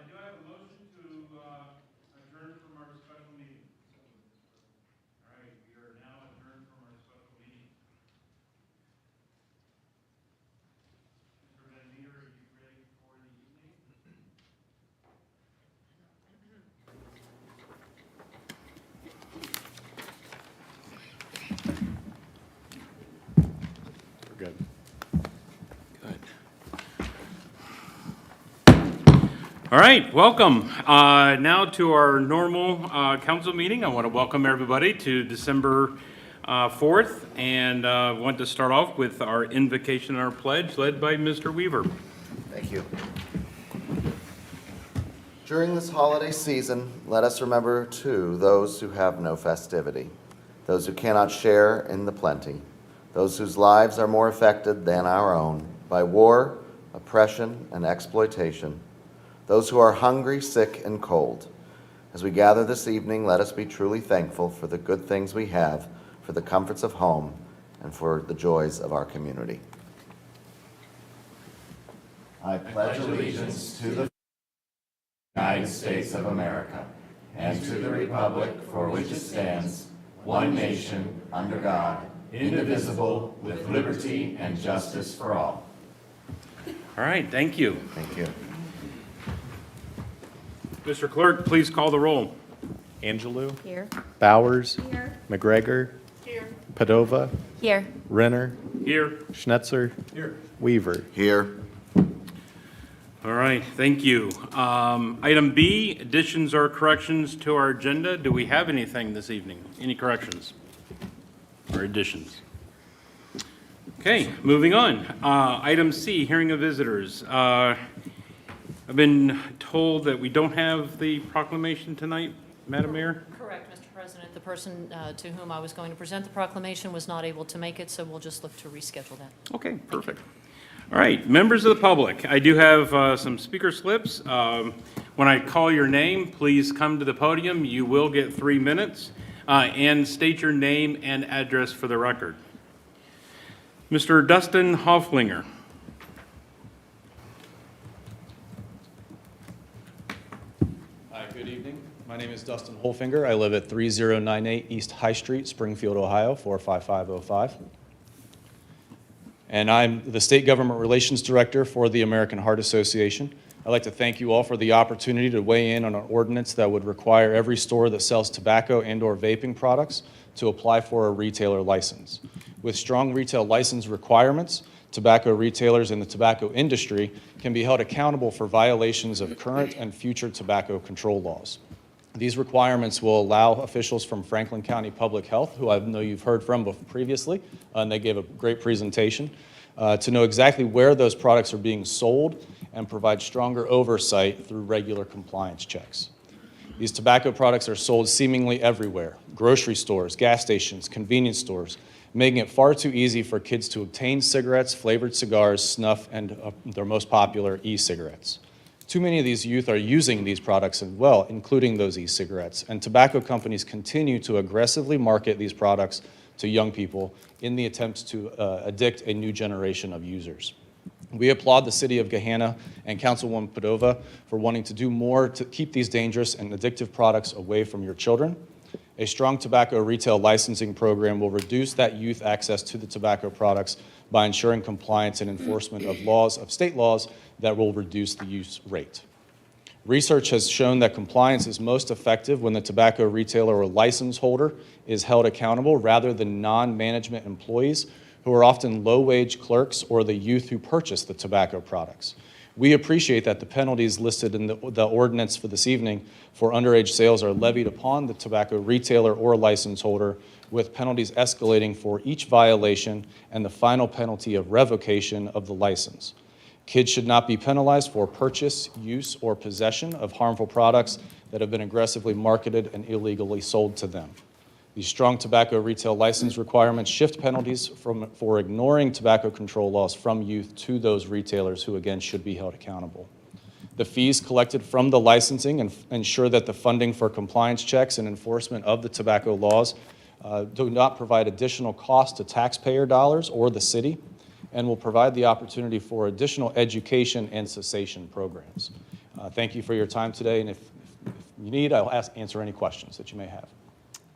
do I have a motion to adjourn from our special meeting? All right, we are now adjourned from our special meeting. Mr. Van Meter, are you ready for the evening? We're good. Good. All right, welcome. Now to our normal council meeting. I want to welcome everybody to December 4th, and want to start off with our invocation and our pledge led by Mr. Weaver. Thank you. During this holiday season, let us remember, too, those who have no festivity, those who cannot share in the plenty, those whose lives are more affected than our own by war, oppression, and exploitation, those who are hungry, sick, and cold. As we gather this evening, let us be truly thankful for the good things we have, for the comforts of home, and for the joys of our community. I pledge allegiance to the United States of America and to the republic for which it stands, one nation, under God, indivisible, with liberty and justice for all. All right, thank you. Thank you. Mr. Clerk, please call the roll. Angelou. Here. Bowers. Here. McGregor. Here. Padova. Here. Renner. Here. Schnetzer. Here. Weaver. Here. All right, thank you. Item B, additions or corrections to our agenda. Do we have anything this evening? Any corrections or additions? Okay, moving on. Item C, hearing of visitors. I've been told that we don't have the proclamation tonight, Madam Mayor? Correct, Mr. President. The person to whom I was going to present the proclamation was not able to make it, so we'll just look to reschedule that. Okay, perfect. All right, members of the public, I do have some speaker slips. When I call your name, please come to the podium. You will get 3 minutes, and state your name and address for the record. Mr. Dustin Hofflinger. Hi, good evening. My name is Dustin Holfinger. I live at 3098 East High Street, Springfield, Ohio, 45505. And I'm the State Government Relations Director for the American Heart Association. I'd like to thank you all for the opportunity to weigh in on an ordinance that would require every store that sells tobacco and/or vaping products to apply for a retailer license. With strong retail license requirements, tobacco retailers in the tobacco industry can be held accountable for violations of current and future tobacco control laws. These requirements will allow officials from Franklin County Public Health, who I know you've heard from previously, and they gave a great presentation, to know exactly where those products are being sold and provide stronger oversight through regular compliance checks. These tobacco products are sold seemingly everywhere: grocery stores, gas stations, convenience stores, making it far too easy for kids to obtain cigarettes, flavored cigars, snuff, and their most popular e-cigarettes. Too many of these youth are using these products as well, including those e-cigarettes, and tobacco companies continue to aggressively market these products to young people in the attempt to addict a new generation of users. We applaud the City of Gahanna and Councilwoman Padova for wanting to do more to keep these dangerous and addictive products away from your children. A strong tobacco retail licensing program will reduce that youth access to the tobacco products by ensuring compliance and enforcement of state laws that will reduce the use rate. Research has shown that compliance is most effective when the tobacco retailer or license holder is held accountable rather than non-management employees who are often low-wage clerks or the youth who purchase the tobacco products. We appreciate that the penalties listed in the ordinance for this evening for underage sales are levied upon the tobacco retailer or license holder, with penalties escalating for each violation and the final penalty of revocation of the license. Kids should not be penalized for purchase, use, or possession of harmful products that have been aggressively marketed and illegally sold to them. These strong tobacco retail license requirements shift penalties for ignoring tobacco control laws from youth to those retailers who, again, should be held accountable. The fees collected from the licensing ensure that the funding for compliance checks and enforcement of the tobacco laws do not provide additional cost to taxpayer dollars or the city, and will provide the opportunity for additional education and cessation programs. Thank you for your time today, and if you need, I'll answer any questions that you may have.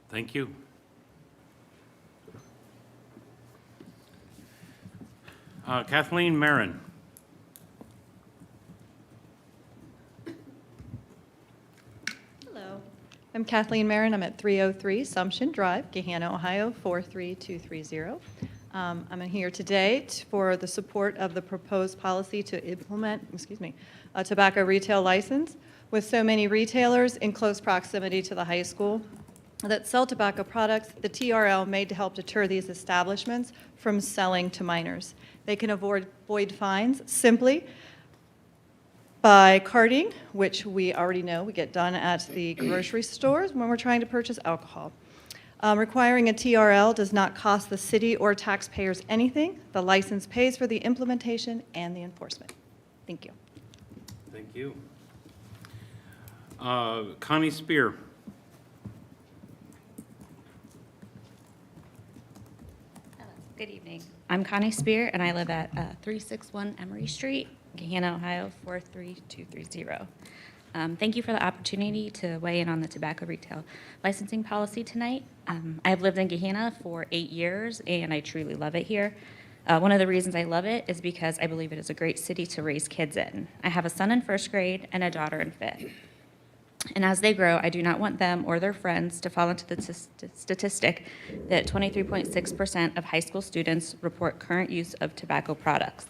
Thank you. Kathleen Marin. Hello, I'm Kathleen Marin. I'm at 303 Assumption Drive, Gahanna, Ohio, 43230. I'm here today for the support of the proposed policy to implement, a tobacco retail license. With so many retailers in close proximity to the high school that sell tobacco products, the TRL made to help deter these establishments from selling to minors. They can avoid fines simply by carding, which we already know we get done at the grocery stores when we're trying to purchase alcohol. Requiring a TRL does not cost the city or taxpayers anything. The license pays for the implementation and the enforcement. Thank you. Thank you. Connie Spear. Hello, good evening. I'm Connie Spear, and I live at 361 Emery Street, Gahanna, Ohio, 43230. Thank you for the opportunity to weigh in on the tobacco retail licensing policy tonight. I've lived in Gahanna for 8 years, and I truly love it here. One of the reasons I love it is because I believe it is a great city to raise kids in. I have a son in 1st grade and a daughter in 5th. And as they grow, I do not want them or their friends to fall into the statistic that 23.6% of high school students report current use of tobacco products.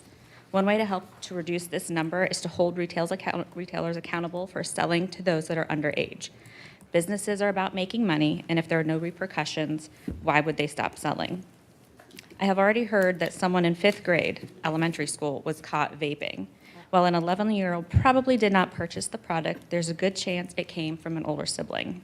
One way to help to reduce this number is to hold retailers accountable for selling to those that are underage. Businesses are about making money, and if there are no repercussions, why would they stop selling? I have already heard that someone in 5th grade, elementary school, was caught vaping. While an 11-year-old probably did not purchase the product, there's a good chance it came from an older sibling.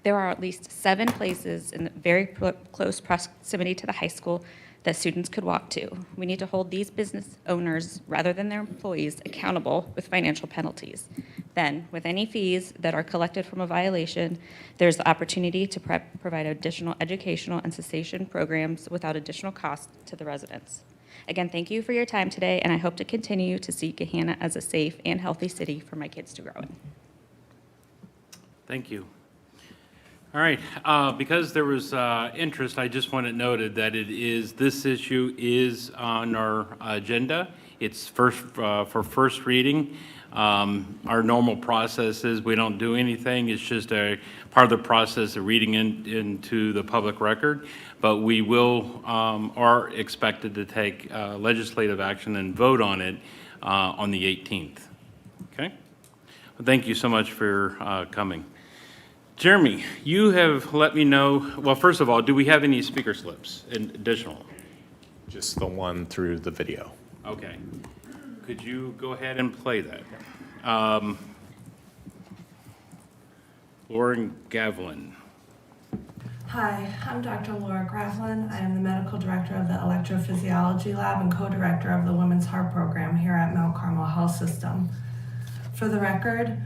There are at least 7 places in very close proximity to the high school that students could walk to. We need to hold these business owners, rather than their employees, accountable with financial penalties. Then, with any fees that are collected from a violation, there's the opportunity to provide additional educational and cessation programs without additional cost to the residents. Again, thank you for your time today, and I hope to continue to see Gahanna as a safe and healthy city for my kids to grow in. Thank you. All right, because there was interest, I just want it noted that this issue is on our agenda. It's for first reading. Our normal process is we don't do anything. It's just a part of the process of reading into the public record. But we are expected to take legislative action and vote on it on the 18th. Okay? Well, thank you so much for coming. Jeremy, you have let me know, well, first of all, do we have any speaker slips additional? Just the one through the video. Okay. Could you go ahead and play that? Lauren Gavlin. Hi, I'm Dr. Laura Graflin. I am the medical director of the electrophysiology lab and co-director of the Women's Heart Program here at Mount Carmel Health System. For the record,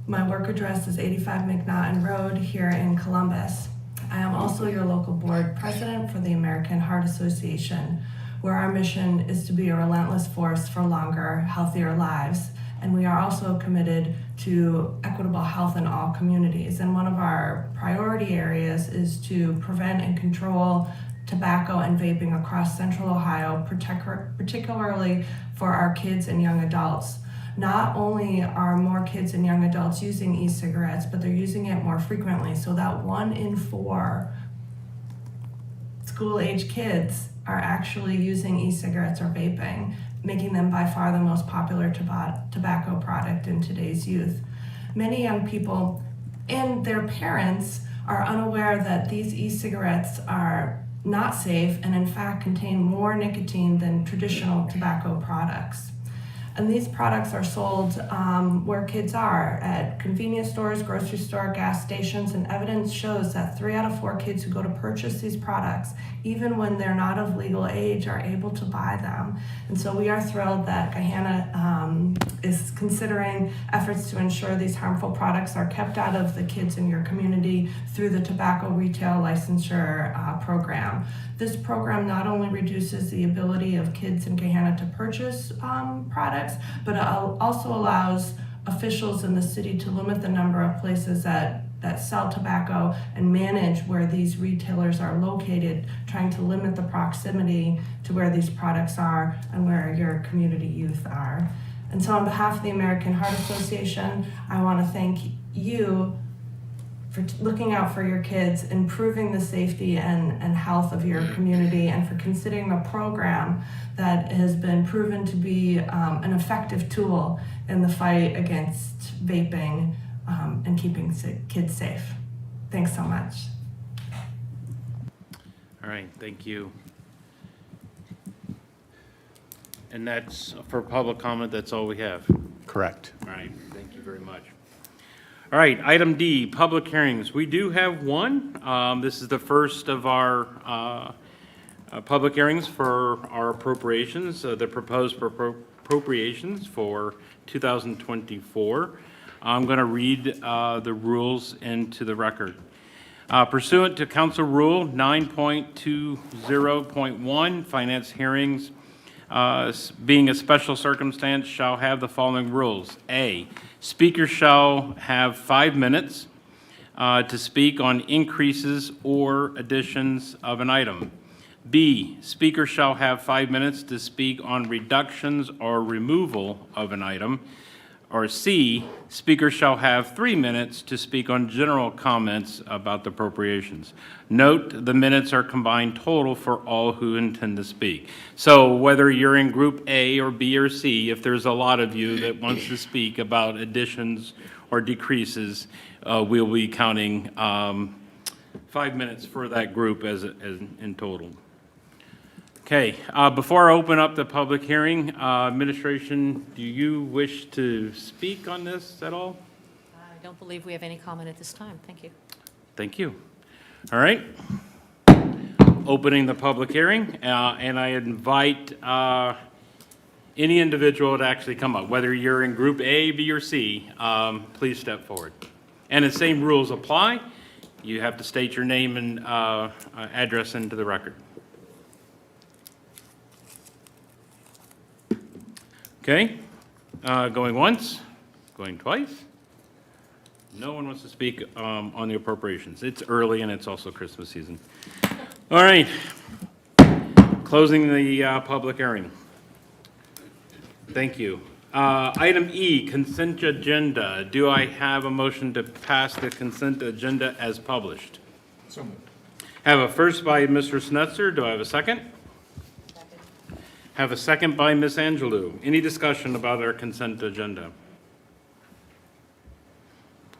my work address is 85 McNaughton Road here in Columbus. I am also your local board president for the American Heart Association, where our mission is to be a relentless force for longer, healthier lives. And we are also committed to equitable health in all communities. And one of our priority areas is to prevent and control tobacco and vaping across Central Ohio, particularly for our kids and young adults. Not only are more kids and young adults using e-cigarettes, but they're using it more frequently, so that 1 in 4 school-age kids are actually using e-cigarettes or vaping, making them by far the most popular tobacco product in today's youth. Many young people and their parents are unaware that these e-cigarettes are not safe and in fact contain more nicotine than traditional tobacco products. And these products are sold where kids are, at convenience stores, grocery store, gas stations, and evidence shows that 3 out of 4 kids who go to purchase these products, even when they're not of legal age, are able to buy them. And so we are thrilled that Gahanna is considering efforts to ensure these harmful products are kept out of the kids in your community through the tobacco retail licensure program. This program not only reduces the ability of kids in Gahanna to purchase products, but it also allows officials in the city to limit the number of places that sell tobacco and manage where these retailers are located, trying to limit the proximity to where these products are and where your community youth are. And so on behalf of the American Heart Association, I want to thank you for looking out for your kids, improving the safety and health of your community, and for considering a program that has been proven to be an effective tool in the fight against vaping and keeping kids safe. Thanks so much. All right, thank you. And that's, for public comment, that's all we have. Correct. All right, thank you very much. All right, item D, public hearings. We do have one. This is the first of our public hearings for our appropriations, the proposed appropriations for 2024. I'm going to read the rules into the record. Pursuant to Council Rule 9.20.1, finance hearings being a special circumstance shall have the following rules. A, speaker shall have 5 minutes to speak on increases or additions of an item. B, speaker shall have 5 minutes to speak on reductions or removal of an item. Or C, speaker shall have 3 minutes to speak on general comments about the appropriations. Note, the minutes are combined total for all who intend to speak. So whether you're in Group A or B or C, if there's a lot of you that wants to speak about additions or decreases, we'll be counting 5 minutes for that group as in total. Okay, before I open up the public hearing, administration, do you wish to speak on this at all? I don't believe we have any comment at this time. Thank you. Thank you. All right. Opening the public hearing, and I invite any individual to actually come up, whether you're in Group A, B, or C, please step forward. And the same rules apply. You have to state your name and address into the record. Okay, going once, going twice. No one wants to speak on the appropriations. It's early and it's also Christmas season. All right, closing the public hearing. Thank you. Item E, consent agenda. Do I have a motion to pass the consent agenda as published? So moved. Have a first by Mr. Snetzer. Do I have a second? Have a second by Ms. Angelou. Any discussion about our consent agenda?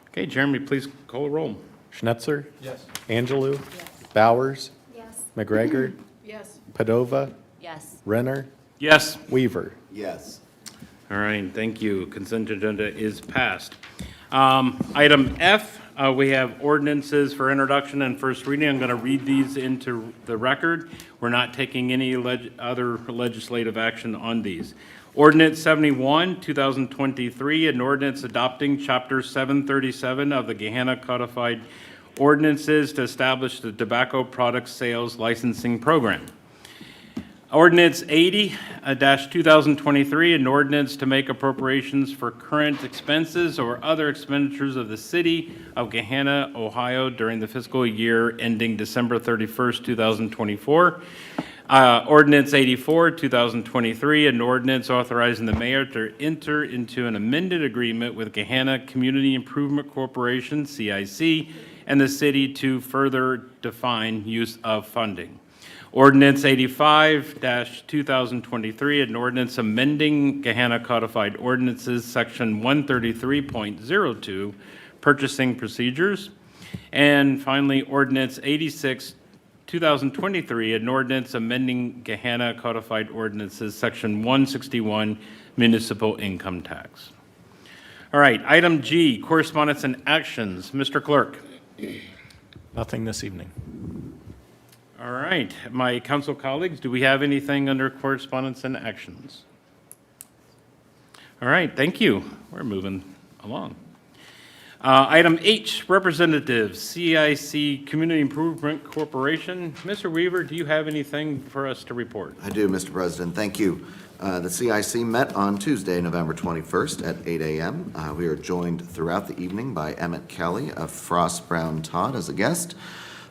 Okay, Jeremy, please call a roll. Schnetzer? Yes. Angelou? Yes. Bowers? Yes. McGregor? Yes. Padova? Yes. Renner? Yes. Weaver? Yes. All right, thank you. Consent agenda is passed. Item F, we have ordinances for introduction and first reading. I'm going to read these into the record. We're not taking any other legislative action on these. Ordinance 71, 2023, an ordinance adopting Chapter 737 of the Gahanna Codified Ordinances to establish the tobacco product sales licensing program. Ordinance 80-2023, an ordinance to make appropriations for current expenses or other expenditures of the city of Gahanna, Ohio during the fiscal year ending December 31st, 2024. Ordinance 84-2023, an ordinance authorizing the mayor to enter into an amended agreement with Gahanna Community Improvement Corporation, CIC, and the city to further define use of funding. Ordinance 85-2023, an ordinance amending Gahanna Codified Ordinances, Section 133.02, purchasing procedures. And finally, Ordinance 86-2023, an ordinance amending Gahanna Codified Ordinances, Section 161, municipal income tax. All right, item G, correspondence and actions. Mr. Clerk. Nothing this evening. All right, my council colleagues, do we have anything under correspondence and actions? All right, thank you. We're moving along. Item H, Representative, CIC Community Improvement Corporation. Mr. Weaver, do you have anything for us to report? I do, Mr. President. Thank you. The CIC met on Tuesday, November 21st at 8 a.m. We are joined throughout the evening by Emmett Kelly of Frost Brown Todd as a guest.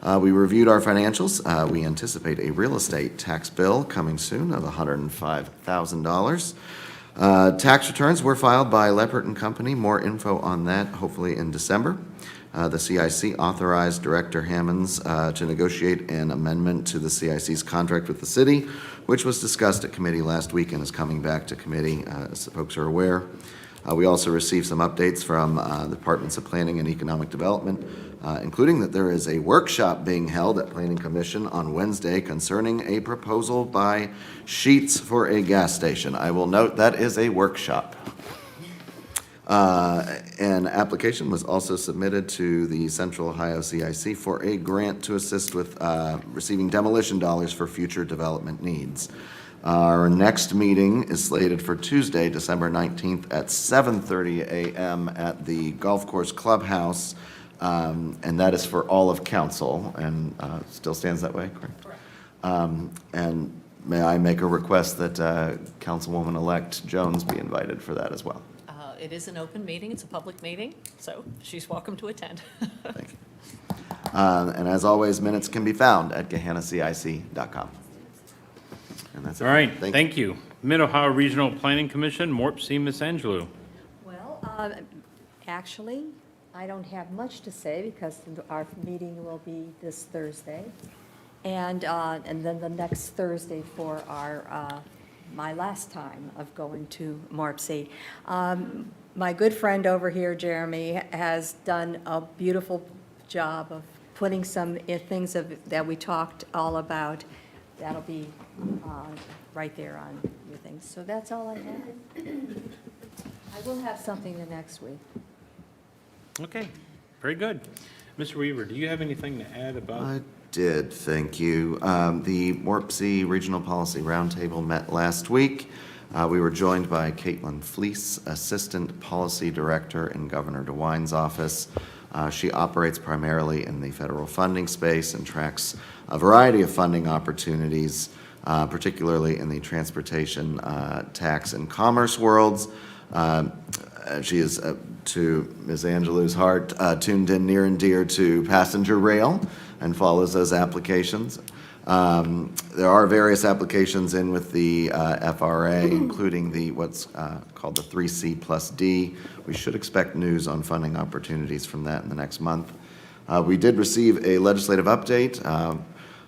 We reviewed our financials. We anticipate a real estate tax bill coming soon of $105,000. Tax returns were filed by Leppert and Company. More info on that hopefully in December. The CIC authorized Director Hammonds to negotiate an amendment to the CIC's contract with the city, which was discussed at committee last week and is coming back to committee, as folks are aware. We also received some updates from the Departments of Planning and Economic Development, including that there is a workshop being held at Planning Commission on Wednesday concerning a proposal by Sheets for a gas station. I will note that is a workshop. An application was also submitted to the Central Ohio CIC for a grant to assist with receiving demolition dollars for future development needs. Our next meeting is slated for Tuesday, December 19th at 7:30 a.m. at the Golf Course Clubhouse, and that is for all of council, and still stands that way, correct? Correct. And may I make a request that Councilwoman-elect Jones be invited for that as well? It is an open meeting, it's a public meeting, so she's welcome to attend. Thank you. And as always, minutes can be found at GahannaCIC.com. And that's it. All right, thank you. Mid-Ohio Regional Planning Commission, Morpsey, Ms. Angelou. Well, actually, I don't have much to say because our meeting will be this Thursday. And then the next Thursday for our, my last time of going to Morpsey. My good friend over here, Jeremy, has done a beautiful job of putting some things that we talked all about. That'll be right there on your things. So that's all I have. I will have something the next week. Okay, very good. Mr. Weaver, do you have anything to add about? I did, thank you. The Morpsey Regional Policy Roundtable met last week. We were joined by Caitlin Fleece, Assistant Policy Director in Governor DeWine's office. She operates primarily in the federal funding space and tracks a variety of funding opportunities, particularly in the transportation, tax, and commerce worlds. She is, to Ms. Angelou's heart, tuned in near and dear to passenger rail and follows those applications. There are various applications in with the FRA, including the what's called the 3C plus D. We should expect news on funding opportunities from that in the next month. We did receive a legislative update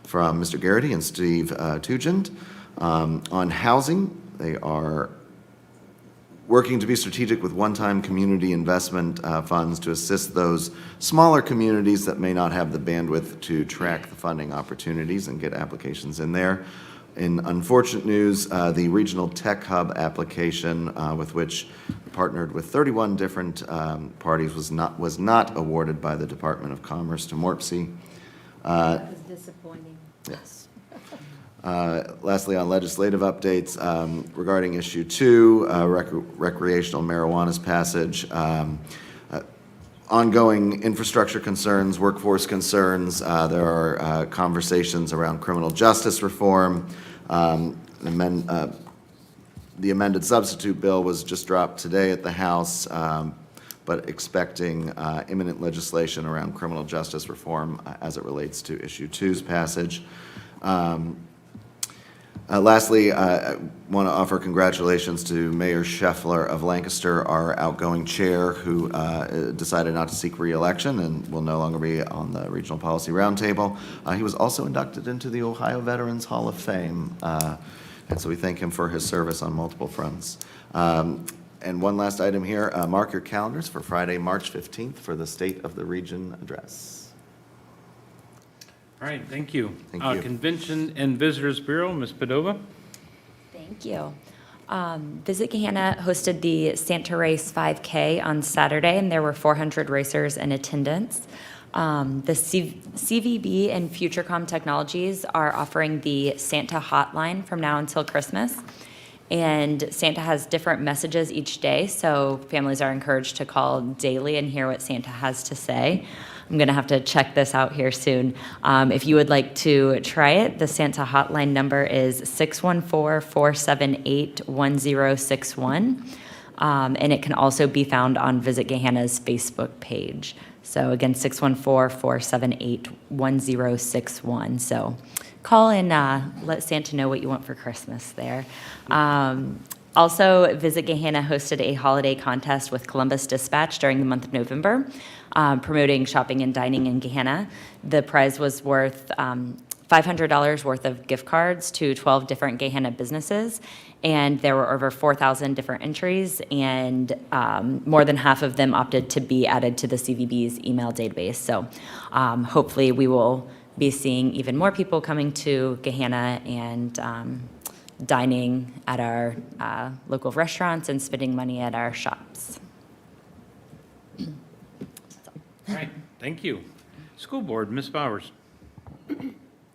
from Mr. Garrity and Steve Tugend on housing. They are working to be strategic with one-time community investment funds to assist those smaller communities that may not have the bandwidth to track the funding opportunities and get applications in there. In unfortunate news, the Regional Tech Hub application, with which partnered with 31 different parties, was not awarded by the Department of Commerce to Morpsey. That was disappointing. Yes. Lastly, on legislative updates, regarding issue 2, recreational marijuana's passage, ongoing infrastructure concerns, workforce concerns. There are conversations around criminal justice reform. The amended substitute bill was just dropped today at the House, but expecting imminent legislation around criminal justice reform as it relates to issue 2's passage. Lastly, I want to offer congratulations to Mayor Scheffler of Lancaster, our outgoing chair, who decided not to seek re-election and will no longer be on the Regional Policy Roundtable. He was also inducted into the Ohio Veterans Hall of Fame, and so we thank him for his service on multiple fronts. And one last item here, mark your calendars for Friday, March 15th for the State of the Region address. All right, thank you. Thank you. Convention and Visitors Bureau, Ms. Padova. Thank you. Visit Gahanna hosted the Santa Race 5K on Saturday, and there were 400 racers in attendance. The CVB and Futurecom Technologies are offering the Santa Hotline from now until Christmas. And Santa has different messages each day, so families are encouraged to call daily and hear what Santa has to say. I'm going to have to check this out here soon. If you would like to try it, the Santa hotline number is 614-478-1061. And it can also be found on Visit Gahanna's Facebook page. So again, 614-478-1061. So call and let Santa know what you want for Christmas there. Also, Visit Gahanna hosted a holiday contest with Columbus Dispatch during the month of November, promoting shopping and dining in Gahanna. The prize was worth $500 worth of gift cards to 12 different Gahanna businesses, and there were over 4,000 different entries, and more than half of them opted to be added to the CVB's email database. So hopefully we will be seeing even more people coming to Gahanna and dining at our local restaurants and spending money at our shops. All right, thank you. School Board, Ms. Bowers.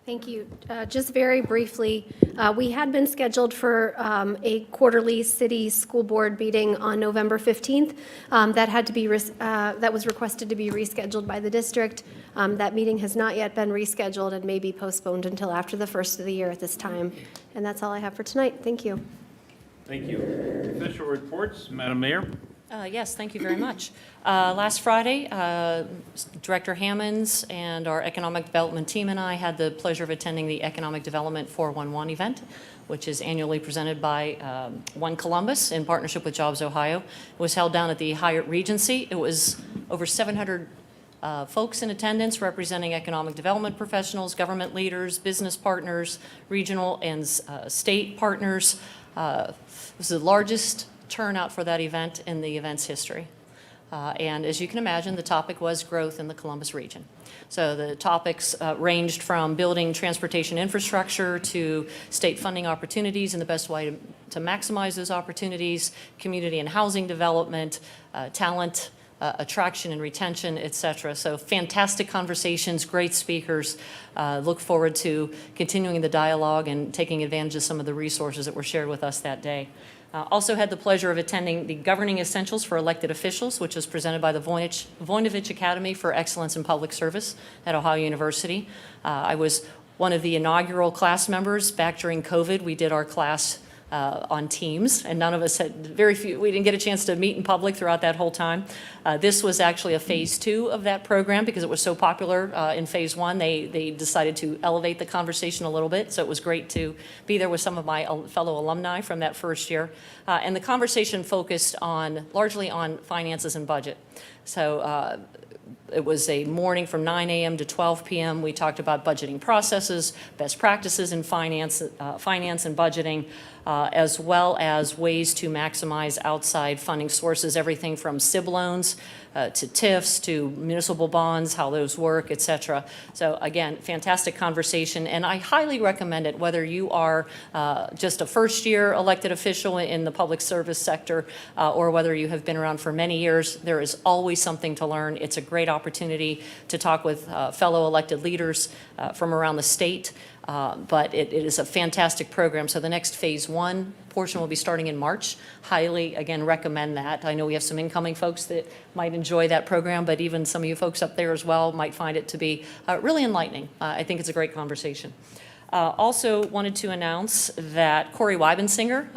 Thank you. Just very briefly, we had been scheduled for a quarterly city school board meeting on November 15th. That was requested to be rescheduled by the district. That meeting has not yet been rescheduled and may be postponed until after the first of the year at this time. And that's all I have for tonight. Thank you. Thank you. Official reports, Madam Mayor. Yes, thank you very much. Last Friday, Director Hammonds and our Economic Development team and I had the pleasure of attending the Economic Development 411 event, which is annually presented by One Columbus in partnership with Jobs Ohio. It was held down at the Hyatt Regency. It was over 700 folks in attendance representing economic development professionals, government leaders, business partners, regional and state partners. It was the largest turnout for that event in the event's history. And as you can imagine, the topic was growth in the Columbus region. So the topics ranged from building transportation infrastructure to state funding opportunities and the best way to maximize those opportunities, community and housing development, talent, attraction and retention, et cetera. So fantastic conversations, great speakers. Look forward to continuing the dialogue and taking advantage of some of the resources that were shared with us that day. Also had the pleasure of attending the Governing Essentials for Elected Officials, which was presented by the Voinovich Academy for Excellence in Public Service at Ohio University. I was one of the inaugural class members. Back during COVID, we did our class on Teams, and none of us had, we didn't get a chance to meet in public throughout that whole time. This was actually a phase 2 of that program because it was so popular in phase 1. They decided to elevate the conversation a little bit, so it was great to be there with some of my fellow alumni from that first year. And the conversation focused largely on finances and budget. So it was a morning from 9 a.m. to 12 p.m. We talked about budgeting processes, best practices in finance and budgeting, as well as ways to maximize outside funding sources, everything from SIB loans to TIFs to municipal bonds, how those work, et cetera. So again, fantastic conversation, and I highly recommend it, whether you are just a first-year elected official in the public service sector or whether you have been around for many years. There is always something to learn. It's a great opportunity to talk with fellow elected leaders from around the state. But it is a fantastic program. So the next phase 1 portion will be starting in March. Highly, again, recommend that. I know we have some incoming folks that might enjoy that program, but even some of you folks up there as well might find it to be really enlightening. I think it's a great conversation. Also wanted to announce that Corey Weibensinger,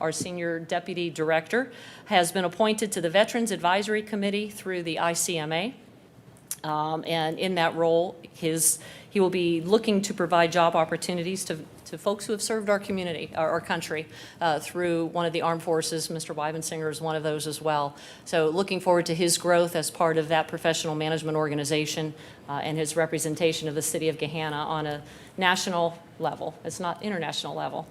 our Senior Deputy Director, has been appointed to the Veterans Advisory Committee through the ICMA. And in that role, he will be looking to provide job opportunities to folks who have served our community, our country, through one of the armed forces. Mr. Weibensinger is one of those as well. So looking forward to his growth as part of that professional management organization and his representation of the city of Gahanna on a national level. It's not international level.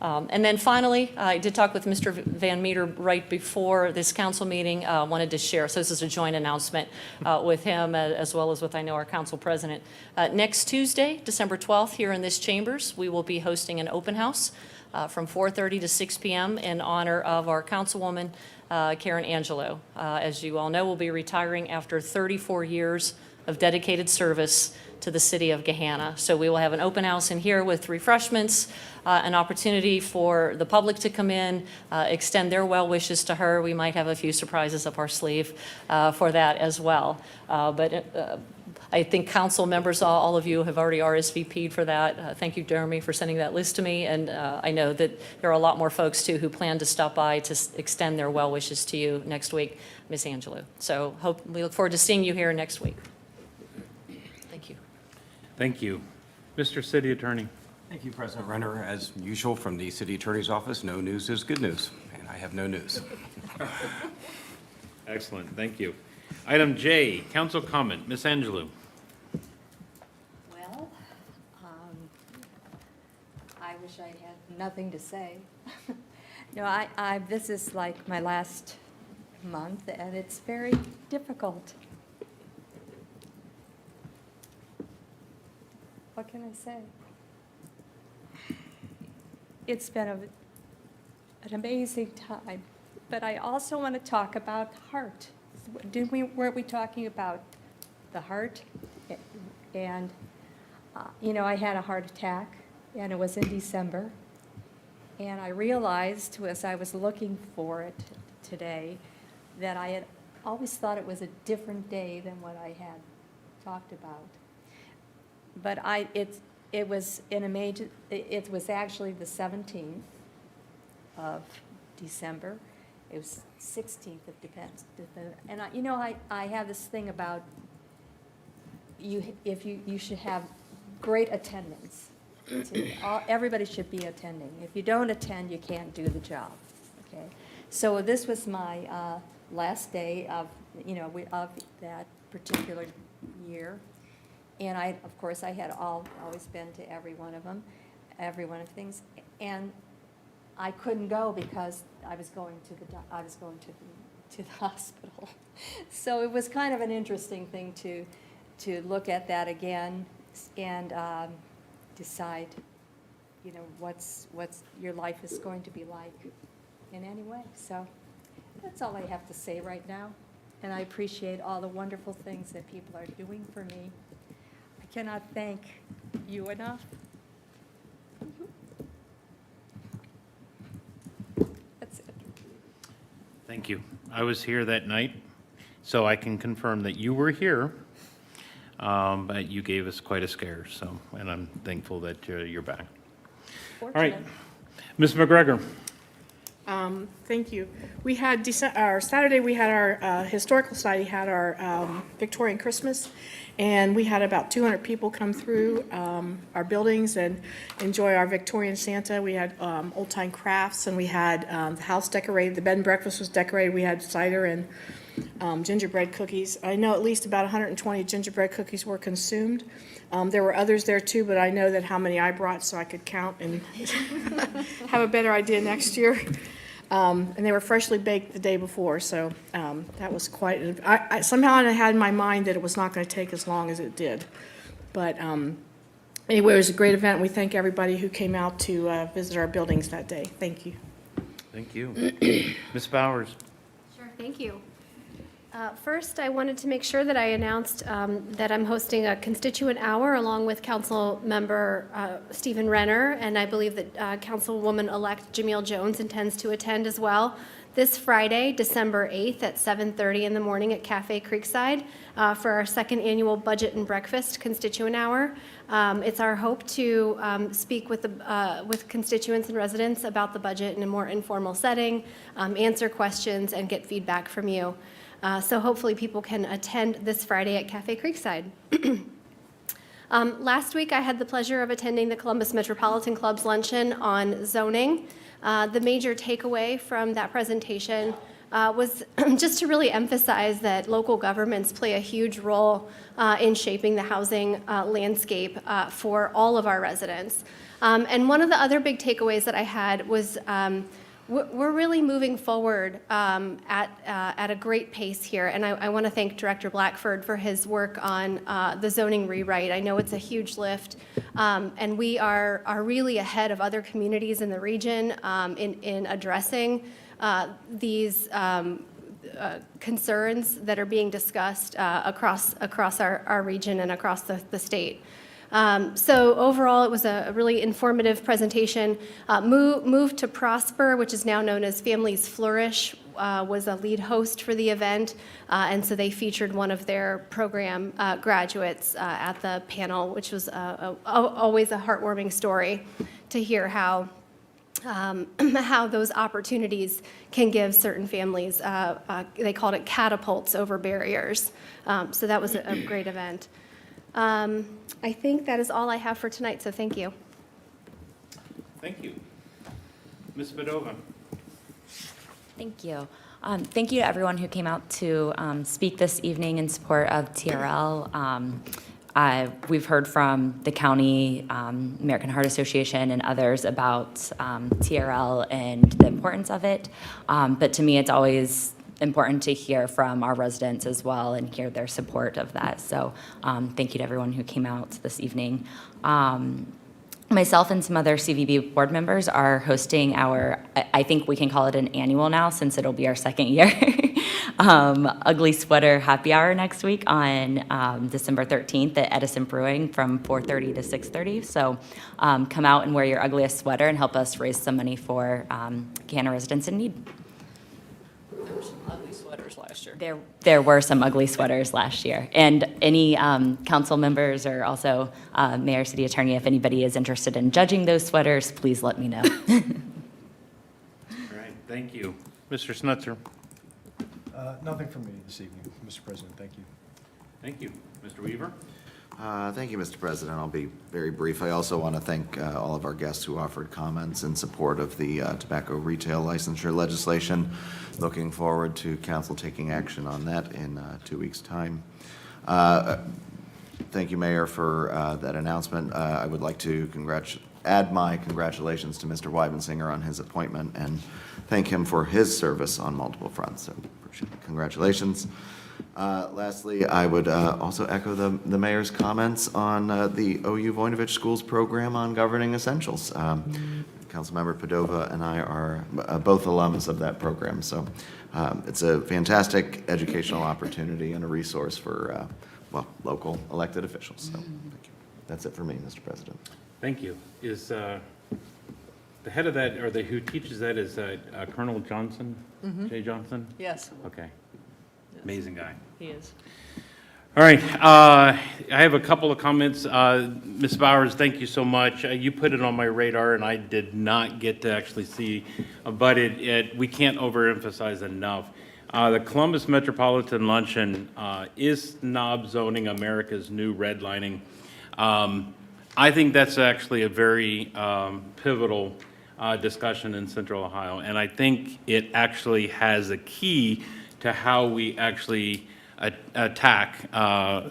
And then finally, I did talk with Mr. Van Meter right before this council meeting, wanted to share, so this is a joint announcement with him as well as with, I know, our council president. Next Tuesday, December 12th, here in this chambers, we will be hosting an open house from 4:30 to 6 p.m. in honor of our councilwoman, Karen Angelo. As you all know, will be retiring after 34 years of dedicated service to the city of Gahanna. So we will have an open house in here with refreshments, an opportunity for the public to come in, extend their well wishes to her. We might have a few surprises up our sleeve for that as well. I think council members, all of you have already RSVP'd for that. Thank you, Jeremy, for sending that list to me. And I know that there are a lot more folks, too, who plan to stop by to extend their well wishes to you next week, Ms. Angelou. So we look forward to seeing you here next week. Thank you. Thank you. Mr. City Attorney. Thank you, President Renner. As usual, from the City Attorney's Office, no news is good news, and I have no news. Excellent, thank you. Item J, council comment. Ms. Angelou. Well, I wish I had nothing to say. No, this is like my last month, and it's very difficult. What can I say? It's been an amazing time, but I also want to talk about heart. Weren't we talking about the heart? And, I had a heart attack, and it was in December. And I realized as I was looking for it today that I had always thought it was a different day than what I had talked about. But it was actually the 17th of December. It was 16th, it depends. And I have this thing about you should have great attendance. Everybody should be attending. If you don't attend, you can't do the job. Okay. So this was my last day of that particular year. And of course, I had always been to every one of the things, and I couldn't go because I was going to the hospital. So it was kind of an interesting thing to look at that again and decide, what's your life is going to be like in any way. So that's all I have to say right now, and I appreciate all the wonderful things that people are doing for me. I cannot thank you enough. That's it. Thank you. I was here that night, so I can confirm that you were here, but you gave us quite a scare, and I'm thankful that you're back. All right. Ms. McGregor. Thank you. We had Saturday. We had our historical society had our Victorian Christmas, and we had about 200 people come through our buildings and enjoy our Victorian Santa. We had old time crafts, and we had the house decorated. The bed and breakfast was decorated. We had cider and gingerbread cookies. I know at least about 120 gingerbread cookies were consumed. There were others there too, but I know that how many I brought so I could count and have a better idea next year. And they were freshly baked the day before, so that was quite, somehow I had in my mind that it was not going to take as long as it did. But anyway, it was a great event. We thank everybody who came out to visit our buildings that day. Thank you. Thank you. Ms. Bowers. Sure, thank you. First, I wanted to make sure that I announced that I'm hosting a constituent hour along with Council Member Stephen Renner, and I believe that Councilwoman-elect Jamil Jones intends to attend as well this Friday, December 8th at 7:30 in the morning at Cafe Creekside for our second annual Budget and Breakfast Constituent Hour. It's our hope to speak with constituents and residents about the budget in a more informal setting, answer questions, and get feedback from you. So hopefully people can attend this Friday at Cafe Creekside. Last week, I had the pleasure of attending the Columbus Metropolitan Club's luncheon on zoning. The major takeaway from that presentation was just to really emphasize that local governments play a huge role in shaping the housing landscape for all of our residents. And one of the other big takeaways that I had was we're really moving forward at a great pace here, and I want to thank Director Blackford for his work on the zoning rewrite. I know it's a huge lift, and we are really ahead of other communities in the region in addressing these concerns that are being discussed across our region and across the state. So overall, it was a really informative presentation. Move to Prosper, which is now known as Families Flourish, was a lead host for the event, and so they featured one of their program graduates at the panel, which was always a heartwarming story to hear how those opportunities can give certain families, they called it catapults over barriers. So that was a great event. I think that is all I have for tonight, so thank you. Thank you. Ms. Padova? Thank you. Thank you to everyone who came out to speak this evening in support of TRL. We've heard from the county, American Heart Association, and others about TRL and the importance of it. But to me, it's always important to hear from our residents as well and hear their support of that. So thank you to everyone who came out this evening. Myself and some other CVB board members are hosting our, I think we can call it an annual now since it'll be our second year, Ugly Sweater Happy Hour next week on December 13th at Edison Brewing from 4:30 to 6:30. So come out and wear your ugliest sweater and help us raise some money for Gahanna residents in need. There were some ugly sweaters last year. There were some ugly sweaters last year. And any council members or also mayor, city attorney, if anybody is interested in judging those sweaters, please let me know. All right, thank you. Mr. Snutzer? Nothing from me this evening, Mr. President. Thank you. Thank you. Mr. Weaver? Thank you, Mr. President. I'll be very brief. I also want to thank all of our guests who offered comments in support of the tobacco retail licensure legislation. Looking forward to council taking action on that in 2 weeks' time. Thank you, Mayor, for that announcement. I would like to add my congratulations to Mr. Weibensinger on his appointment and thank him for his service on multiple fronts. So, appreciate it. Congratulations. Lastly, I would also echo the mayor's comments on the OU Voinovich Schools program on governing essentials. Councilmember Padova and I are both alums of that program, so it's a fantastic educational opportunity and a resource for local elected officials. So, thank you. That's it for me, Mr. President. Thank you. Is the head of that, or who teaches that, is Colonel Johnson? Jay Johnson? Yes, Okay. Amazing guy. he is. All right, I have a couple of comments. Ms. Bowers, thank you so much. You put it on my radar, and I did not get to actually see, but we can't overemphasize enough. The Columbus Metropolitan Luncheon is knob zoning America's new redlining. I think that's actually a very pivotal discussion in Central Ohio, and I think it actually has a key to how we actually attack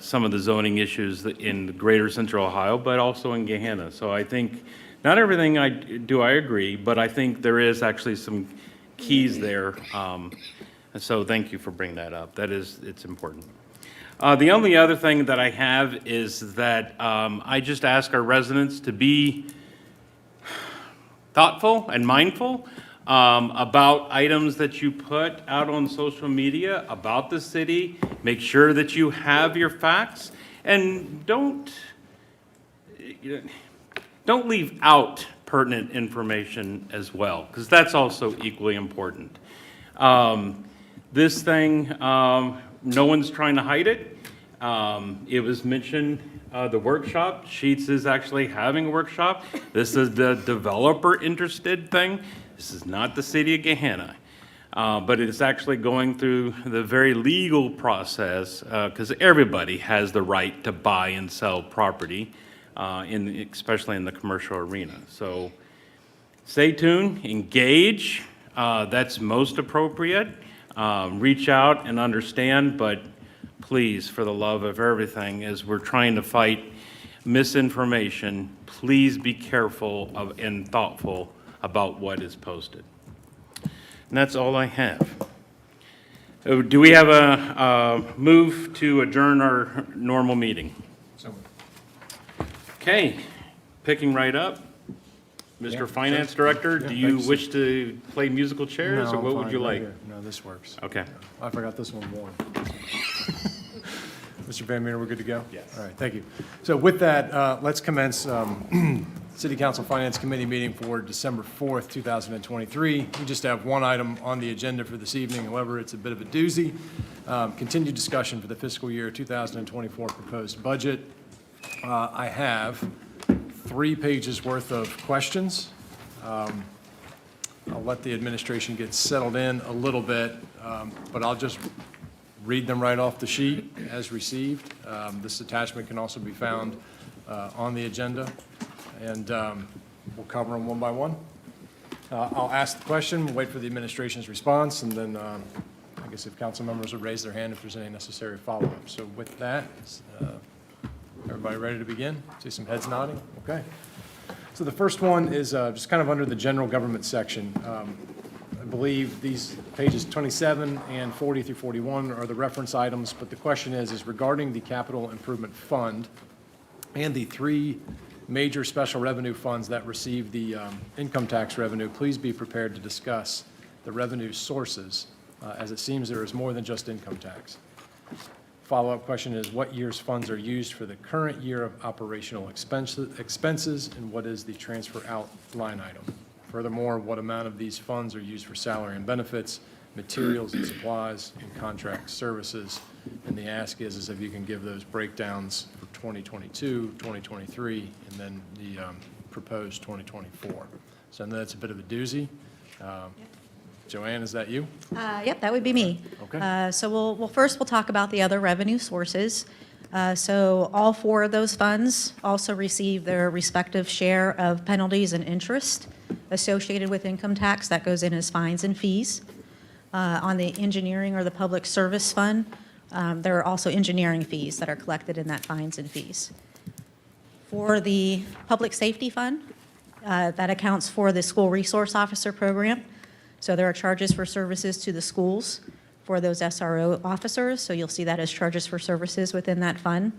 some of the zoning issues in the greater Central Ohio, but also in Gahanna. So I think not everything I agree, but I think there is actually some keys there. So thank you for bringing that up. It's important. The only other thing that I have is that I just ask our residents to be thoughtful and mindful about items that you put out on social media about the city. Make sure that you have your facts, and don't leave out pertinent information as well, because that's also equally important. This thing, no one's trying to hide it. It was mentioned, the workshop. Sheets is actually having a workshop. This is the developer interested thing. This is not the city of Gahanna. But it's actually going through the very legal process, because everybody has the right to buy and sell property, especially in the commercial arena. So stay tuned, engage. That's most appropriate. Reach out and understand, but please, for the love of everything, as we're trying to fight misinformation, please be careful and thoughtful about what is posted. And that's all I have. Do we have a move to adjourn our normal meeting? So moved. Okay, picking right up. Mr. Finance Director, do you wish to play musical chairs, or what would you like? No, this works. Okay. I forgot this one more. Mr. Van Meter, we're good to go? Yes. All right, thank you. So with that, let's commence City Council Finance Committee meeting for December 4th, 2023. We just have one item on the agenda for this evening. However, it's a bit of a doozy. Continued discussion for the fiscal year 2024 proposed budget. I have 3 pages worth of questions. I'll let the administration get settled in a little bit, but I'll just read them right off the sheet as received. This attachment can also be found on the agenda, and we'll cover them one by one. I'll ask the question, we'll wait for the administration's response, and then I guess if council members would raise their hand if there's any necessary follow-up. So with that, everybody ready to begin? See some heads nodding? Okay. So the first one is just kind of under the general government section. I believe these pages 27 and 40 through 41 are the reference items, but the question is regarding the Capital Improvement Fund and the 3 major special revenue funds that receive the income tax revenue. Please be prepared to discuss the revenue sources, as it seems there is more than just income tax. Follow-up question is, what year's funds are used for the current year of operational expenses, and what is the transfer out line item? Furthermore, what amount of these funds are used for salary and benefits, materials and supplies, and contract services? And the ask is if you can give those breakdowns for 2022, 2023, and then the proposed 2024. So I know that's a bit of a doozy. Joanne, is that you? Yep, that would be me. Okay. So we'll first talk about the other revenue sources. So all 4 of those funds also receive their respective share of penalties and interest associated with income tax. That goes in as fines and fees. On the engineering or the public service fund, there are also engineering fees that are collected in that fines and fees. For the public safety fund, that accounts for the school resource officer program. So there are charges for services to the schools for those SRO officers, so you'll see that as charges for services within that fund.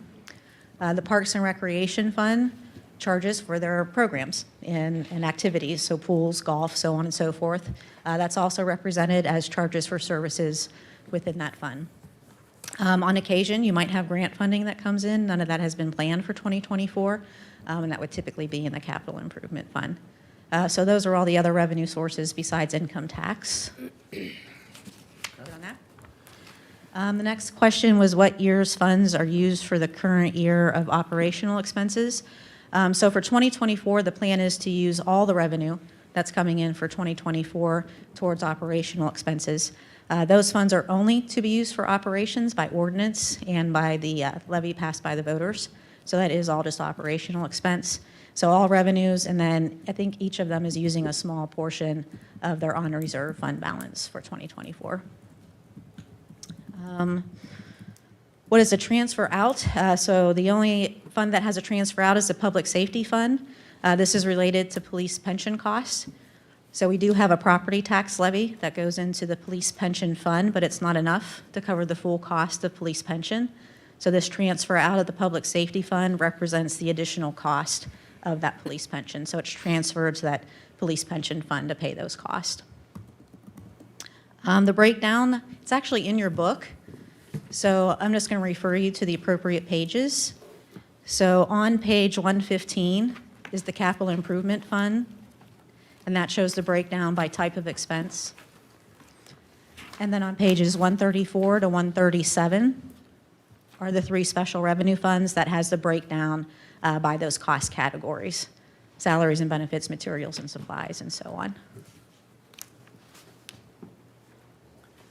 The Parks and Recreation Fund charges for their programs and activities, so pools, golf, so on and so forth. That's also represented as charges for services within that fund. On occasion, you might have grant funding that comes in. None of that has been planned for 2024, and that would typically be in the Capital Improvement Fund. So those are all the other revenue sources besides income tax. Good on that. The next question was what year's funds are used for the current year of operational expenses. So for 2024, the plan is to use all the revenue that's coming in for 2024 towards operational expenses. Those funds are only to be used for operations by ordinance and by the levy passed by the voters. So that is all just operational expense. So all revenues, and then I think each of them is using a small portion of their on reserve fund balance for 2024. What is a transfer out? So the only fund that has a transfer out is the public safety fund. This is related to police pension costs. So we do have a property tax levy that goes into the police pension fund, but it's not enough to cover the full cost of police pension. So this transfer out of the public safety fund represents the additional cost of that police pension. So it's transferred to that police pension fund to pay those costs. The breakdown, it's actually in your book. So I'm just going to refer you to the appropriate pages. So on page 115 is the Capital Improvement Fund, and that shows the breakdown by type of expense. And then on pages 134 to 137 are the 3 special revenue funds that has the breakdown by those cost categories: salaries and benefits, materials and supplies, and so on.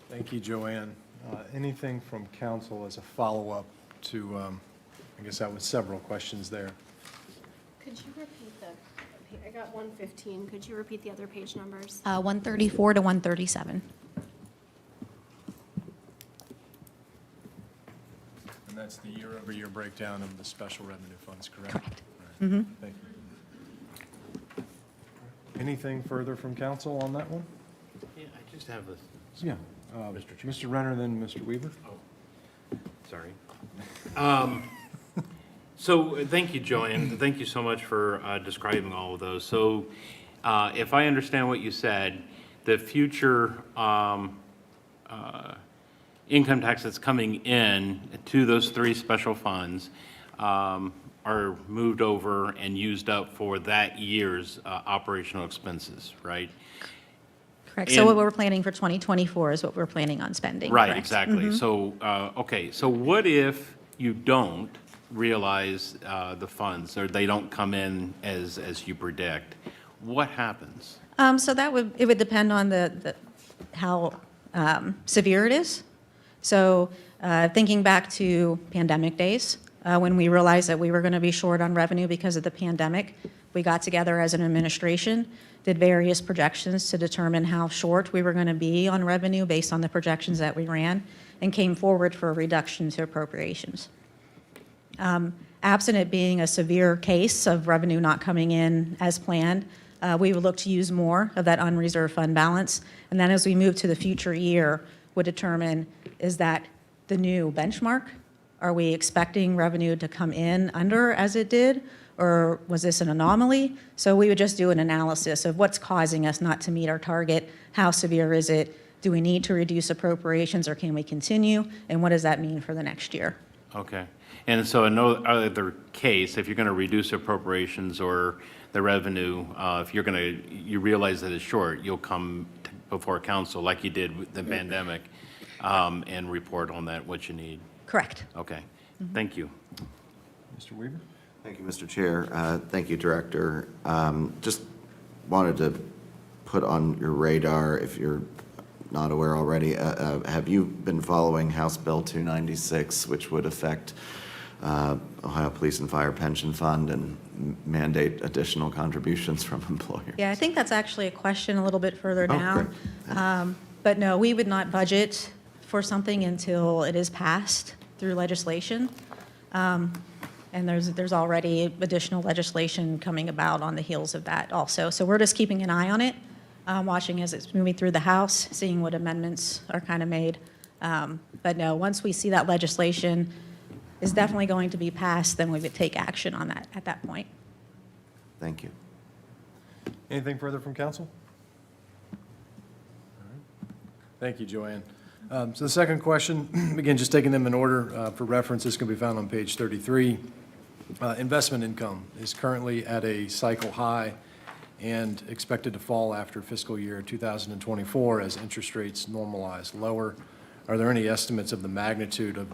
Thank you, Joanne. Anything from council as a follow-up to, I guess that was several questions there. Could you repeat I got 115. Could you repeat the other page numbers? 134 to 137. And that's the year-over-year breakdown of the special revenue funds, correct? Correct. All right. Thank you. Anything further from council on that one? Yeah, I just have a, Yeah. Mr. Renner, then Mr. Weaver. sorry. So thank you, Joanne. Thank you so much for describing all of those. So if I understand what you said, the future income tax that's coming in to those 3 special funds are moved over and used up for that year's operational expenses, right? Correct. So what And- we're planning for 2024 is what we're planning on spending. Right, correct? exactly. So, okay, so what if you don't realize the funds, or they don't come in as you predict? What happens? So it would depend on how severe it is. So thinking back to pandemic days, when we realized that we were going to be short on revenue because of the pandemic, we got together as an administration, did various projections to determine how short we were going to be on revenue based on the projections that we ran, and came forward for a reduction to appropriations. Absent it being a severe case of revenue not coming in as planned, we would look to use more of that unreserved fund balance. And then as we move to the future year, would determine, is that the new benchmark? Are we expecting revenue to come in under as it did? Or was this an anomaly? So we would just do an analysis of what's causing us not to meet our target. How severe is it? Do we need to reduce appropriations, or can we continue? And what does that mean for the next year? Okay. And so in no other case, if you're going to reduce appropriations or the revenue, if you realize that it's short, you'll come before council like you did with the pandemic and report on that, what you need. Correct. Okay. Thank you. Mr. Weaver? Thank you, Mr. Chair. Thank you, Director. Just wanted to put on your radar, if you're not aware already, have you been following House Bill 296, which would affect Ohio Police and Fire Pension Fund and mandate additional contributions from employers? Yeah, I think that's actually a question a little bit further Oh, down. But no, we would not budget for something until it is passed through legislation. And there's already additional legislation coming about on the heels of that also. So we're just keeping an eye on it, watching as it's moving through the House, seeing what amendments are kind of made. But no, once we see that legislation is definitely going to be passed, then we would take action on that at that point. Thank you. Anything further from council? All right. Thank you, Joanne. So the second question, again, just taking them in order for reference, this can be found on page 33. Investment income is currently at a cycle high and expected to fall after fiscal year 2024 as interest rates normalize lower. Are there any estimates of the magnitude of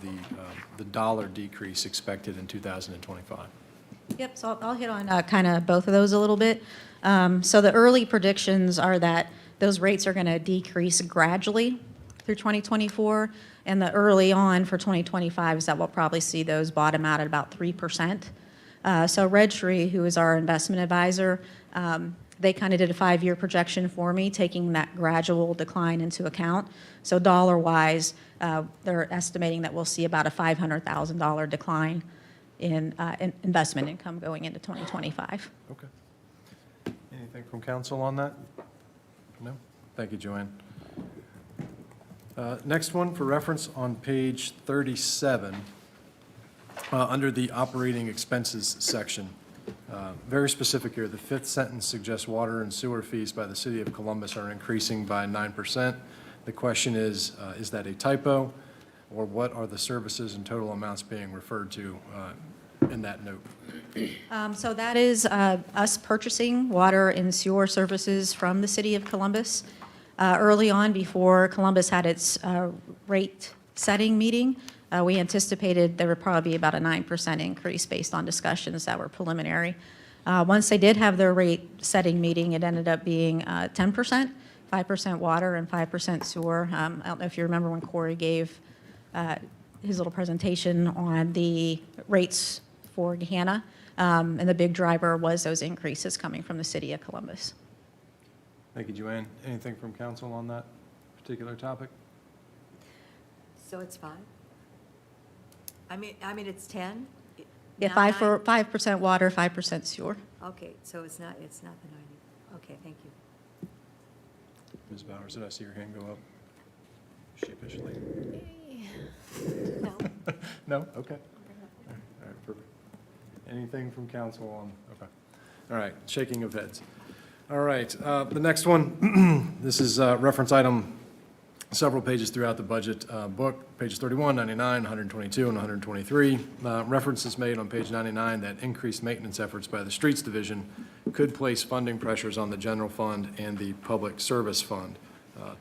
the dollar decrease expected in 2025? Yep, so I'll hit on kind of both of those a little bit. So the early predictions are that those rates are going to decrease gradually through 2024, and the early on for 2025 is that we'll probably see those bottom out at about 3%. So Red Tree, who is our investment advisor, they kind of did a 5-year projection for me, taking that gradual decline into account. So dollar-wise, they're estimating that we'll see about a $500,000 decline in investment income going into 2025. Okay. Anything from council on that? No? Thank you, Joanne. Next one for reference on page 37, under the operating expenses section. Very specific here. The fifth sentence suggests water and sewer fees by the city of Columbus are increasing by 9%. The question is that a typo, or what are the services and total amounts being referred to in that note? So that is us purchasing water and sewer services from the city of Columbus. Early on, before Columbus had its rate-setting meeting, we anticipated there would probably be about a 9% increase based on discussions that were preliminary. Once they did have their rate-setting meeting, it ended up being 10%, 5% water and 5% sewer. I don't know if you remember when Corey gave his little presentation on the rates for Gahanna, and the big driver was those increases coming from the city of Columbus. Thank you, Joanne. Anything from council on that particular topic? So it's 5? I mean, it's 10? Yeah, 5% water, 5% sewer. Okay, so it's not the 90. Okay, thank you. Ms. Bowers, did I see your hand go up sheepishly? No. No? Okay. All right, perfect. Anything from council on, okay. All right, shaking of heads. All right, the next one, this is reference item, several pages throughout the budget book, pages 31, 99, 122, and 123. Reference is made on page 99 that increased maintenance efforts by the Streets Division could place funding pressures on the general fund and the public service fund.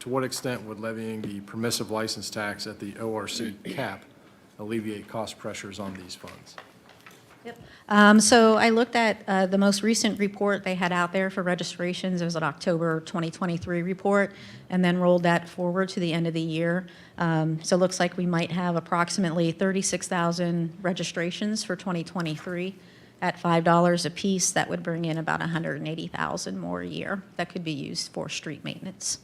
To what extent would levying the permissive license tax at the ORC cap alleviate cost pressures on these funds? So I looked at the most recent report they had out there for registrations. It was an October 2023 report, and then rolled that forward to the end of the year. So it looks like we might have approximately 36,000 registrations for 2023 at $5 a piece. That would bring in about 180,000 more a year that could be used for street maintenance.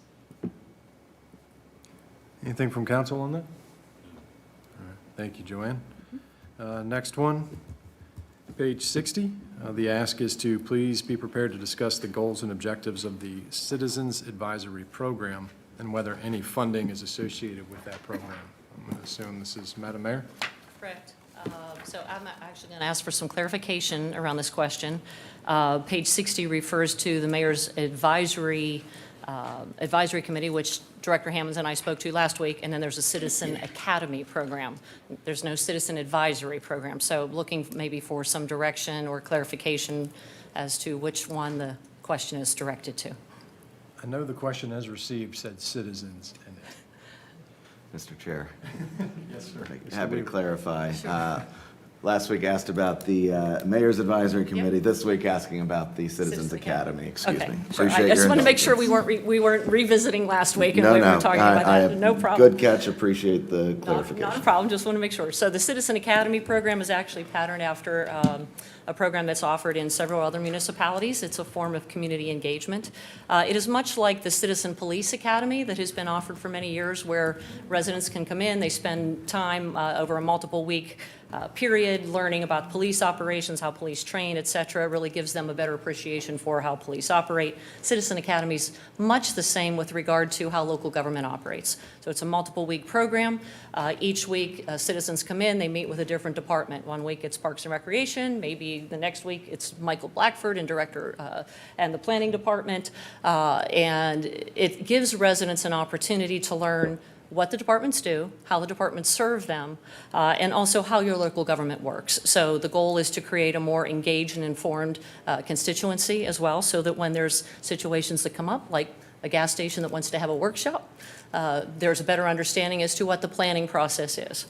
Anything from council on that? All right, thank you, Joanne. Next one, page 60. The ask is to please be prepared to discuss the goals and objectives of the Citizens Advisory Program and whether any funding is associated with that program. I'm going to assume this is Madam Mayor. Correct. So I'm actually going to ask for some clarification around this question. Page 60 refers to the mayor's advisory committee, which Director Hammonds and I spoke to last week, and then there's a Citizen Academy program. There's no Citizen Advisory program, so looking maybe for some direction or clarification as to which one the question is directed to. I know the question as received said citizens in it. Mr. Chair. Yes, sir. Happy to clarify. Last week asked about the Mayor's Advisory Committee. This week asking about the Citizens Academy. Excuse Okay, me. sure. I Appreciate just your want to make sure indulgence. we weren't revisiting last week and No, we no. were talking about I that. have- No problem. Good catch. Appreciate the clarification. Not a problem, just want to make sure. So the Citizen Academy program is actually patterned after a program that's offered in several other municipalities. It's a form of community engagement. It is much like the Citizen Police Academy that has been offered for many years, where residents can come in, they spend time over a multiple-week period learning about police operations, how police train, et cetera. Really gives them a better appreciation for how police operate. Citizen Academy's much the same with regard to how local government operates. So it's a multiple-week program. Each week, citizens come in, they meet with a different department. One week it's Parks and Recreation, maybe the next week it's Michael Blackford and Director and the Planning Department. And it gives residents an opportunity to learn what the departments do, how the departments serve them, and also how your local government works. So the goal is to create a more engaged and informed constituency as well, so that when there's situations that come up, like a gas station that wants to have a workshop, there's a better understanding as to what the planning process is.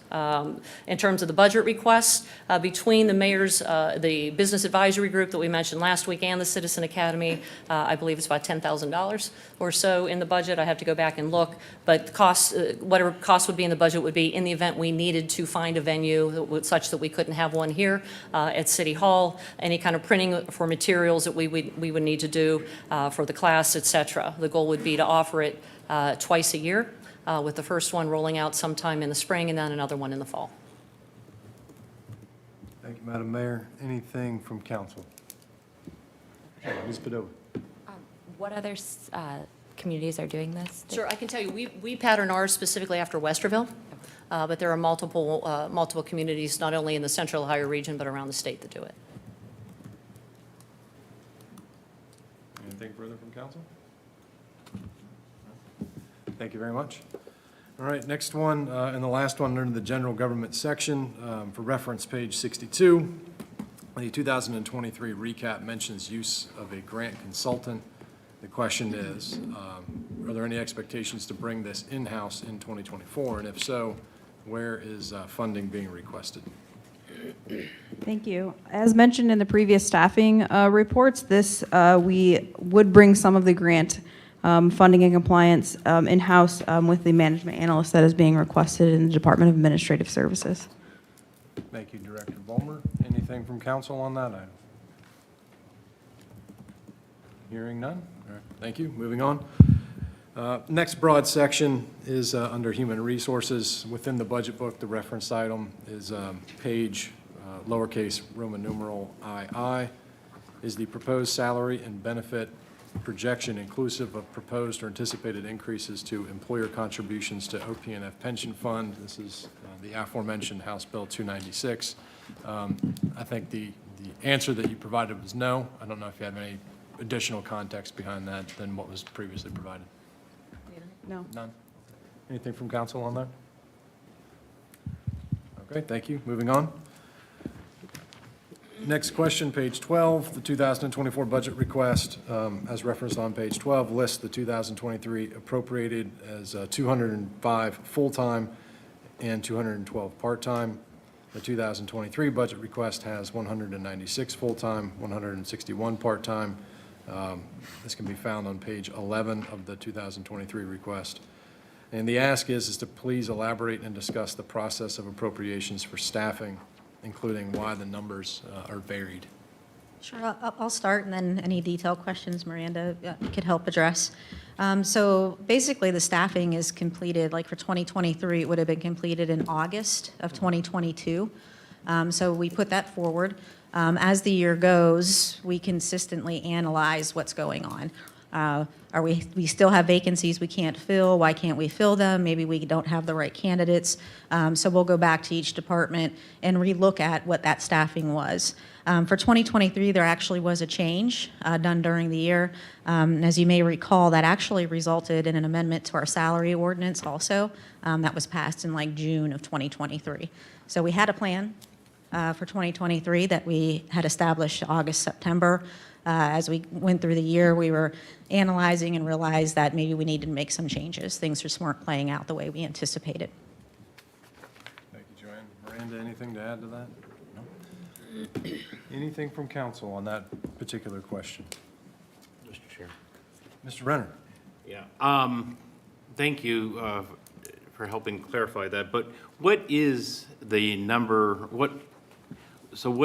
In terms of the budget requests, between the mayor's, the business advisory group that we mentioned last week and the Citizen Academy, I believe it's about $10,000 or so in the budget. I have to go back and look, but costs, whatever costs would be in the budget would be in the event we needed to find a venue such that we couldn't have one here at City Hall, any kind of printing for materials that we would need to do for the class, et cetera. The goal would be to offer it twice a year, with the first one rolling out sometime in the spring and then another one in the fall. Thank you, Madam Mayor. Anything from council? Ms. Padova. What other communities are doing this? Sure, I can tell you, we pattern ours specifically after Westerville, but there are multiple communities, not only in the Central Ohio region, but around the state that do it. Anything further from council? Thank you very much. All right, next one, and the last one under the general government section, for reference, page 62. The 2023 recap mentions use of a grant consultant. The question is, are there any expectations to bring this in-house in 2024? And if so, where is funding being requested? Thank you. As mentioned in the previous staffing reports, we would bring some of the grant funding and compliance in-house with the management analyst that is being requested in the Department of Administrative Services. Thank you, Director Vollmer. Anything from council on that item? Hearing none? All right, thank you. Moving on. Next broad section is under Human Resources. Within the budget book, the reference item is page lowercase Roman numeral II. Is the proposed salary and benefit projection inclusive of proposed or anticipated increases to employer contributions to OPNF Pension Fund? This is the aforementioned House Bill 296. I think the answer that you provided was no. I don't know if you have any additional context behind that than what was previously provided. No. None? Anything from council on that? Okay, thank you. Moving on. Next question, page 12, the 2024 budget request, as referenced on page 12, lists the 2023 appropriated as 205 full-time and 212 part-time. The 2023 budget request has 196 full-time, 161 part-time. This can be found on page 11 of the 2023 request. And the ask is to please elaborate and discuss the process of appropriations for staffing, including why the numbers are varied. Sure, I'll start, and then any detailed questions Miranda could help address. So basically, the staffing is completed, like for 2023, it would have been completed in August of 2022. So we put that forward. As the year goes, we consistently analyze what's going on. We still have vacancies we can't fill? Why can't we fill them? Maybe we don't have the right candidates. So we'll go back to each department and relook at what that staffing was. For 2023, there actually was a change done during the year. As you may recall, that actually resulted in an amendment to our salary ordinance also. That was passed in like June of 2023. So we had a plan for 2023 that we had established August, September. As we went through the year, we were analyzing and realized that maybe we needed to make some changes. Things just weren't playing out the way we anticipated. Thank you, Joanne. Miranda, anything to add to that? No? Anything from council on that particular question? Mr. Chair. Mr. Renner? Yeah. Thank you for helping clarify that. But what is the number, what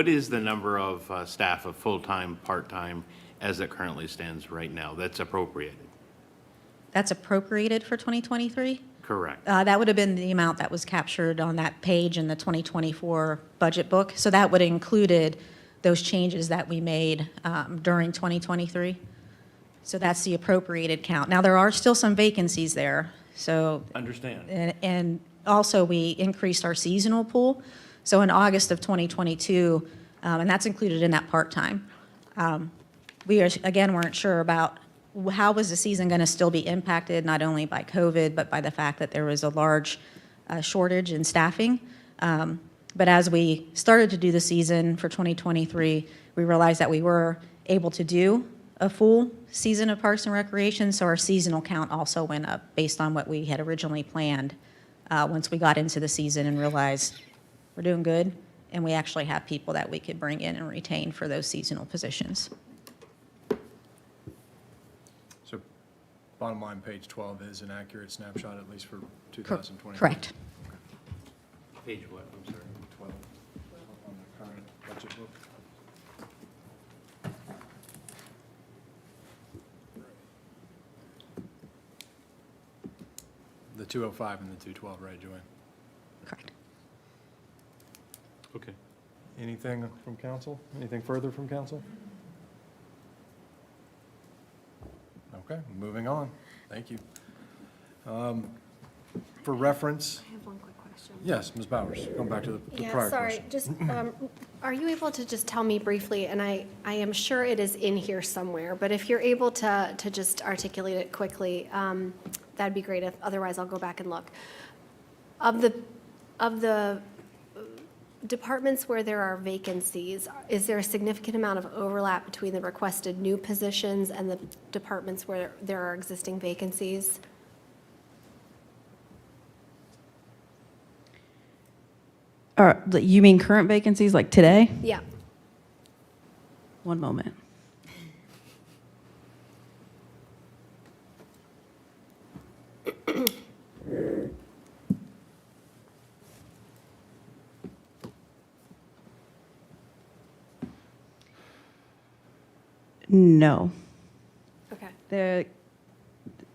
is the number of staff of full-time, part-time, as it currently stands right now, that's appropriated? That's appropriated for 2023? Correct. That would have been the amount that was captured on that page in the 2024 budget book. So that would have included those changes that we made during 2023. So that's the appropriated count. Now, there are still some vacancies there. So Understand. and also, we increased our seasonal pool. So in August of 2022, and that's included in that part-time, we again weren't sure about how was the season going to still be impacted, not only by COVID, but by the fact that there was a large shortage in staffing. But as we started to do the season for 2023, we realized that we were able to do a full season of Parks and Recreation, so our seasonal count also went up based on what we had originally planned once we got into the season and realized we're doing good, and we actually have people that we could bring in and retain for those seasonal positions. So bottom line, page 12 is an accurate snapshot, at least for 2020. Correct. Page what, I'm sorry? 12 on the current budget book. The 205 and the 212, right, Joanne? Correct. Okay. Anything from council? Anything further from council? Okay, moving on. Thank you. For reference, I have one quick question. yes, Ms. Bowers, going back to the Yeah, prior sorry, question. just, are you able to just tell me briefly, and I am sure it is in here somewhere, but if you're able to just articulate it quickly, that'd be great. Otherwise, I'll go back and look. Of the departments where there are vacancies, is there a significant amount of overlap between the requested new positions and the departments where there are existing vacancies? You mean current vacancies, like today? Yeah. One moment. No. Okay.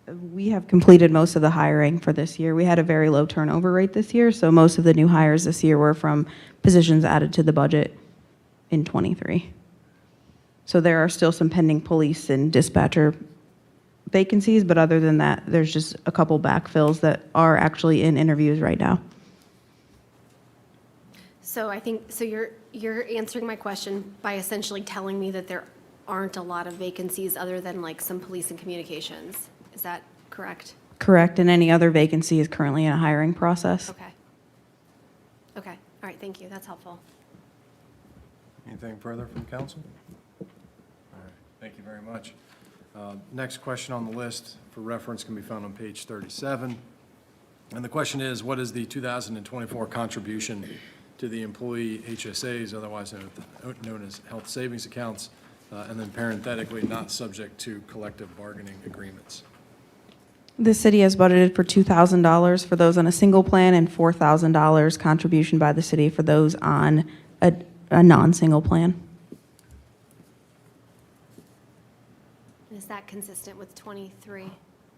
We have completed most of the hiring for this year. We had a very low turnover rate this year, so most of the new hires this year were from positions added to the budget in '23. So there are still some pending police and dispatcher vacancies, but other than that, there's just a couple backfills that are actually in interviews right now. So I think, so you're answering my question by essentially telling me that there aren't a lot of vacancies other than like some police and communications. Is that correct? Correct, and any other vacancy is currently in a hiring process. Okay. Okay, all right, thank you, that's helpful. Anything further from council? All right, thank you very much. Next question on the list for reference can be found on page 37. And the question is, what is the 2024 contribution to the employee HSAs, otherwise known as health savings accounts, and then parenthetically, not subject to collective bargaining agreements? The city has budgeted for $2,000 for those on a single plan and $4,000 contribution by the city for those on a non-single plan. Is that consistent with 23?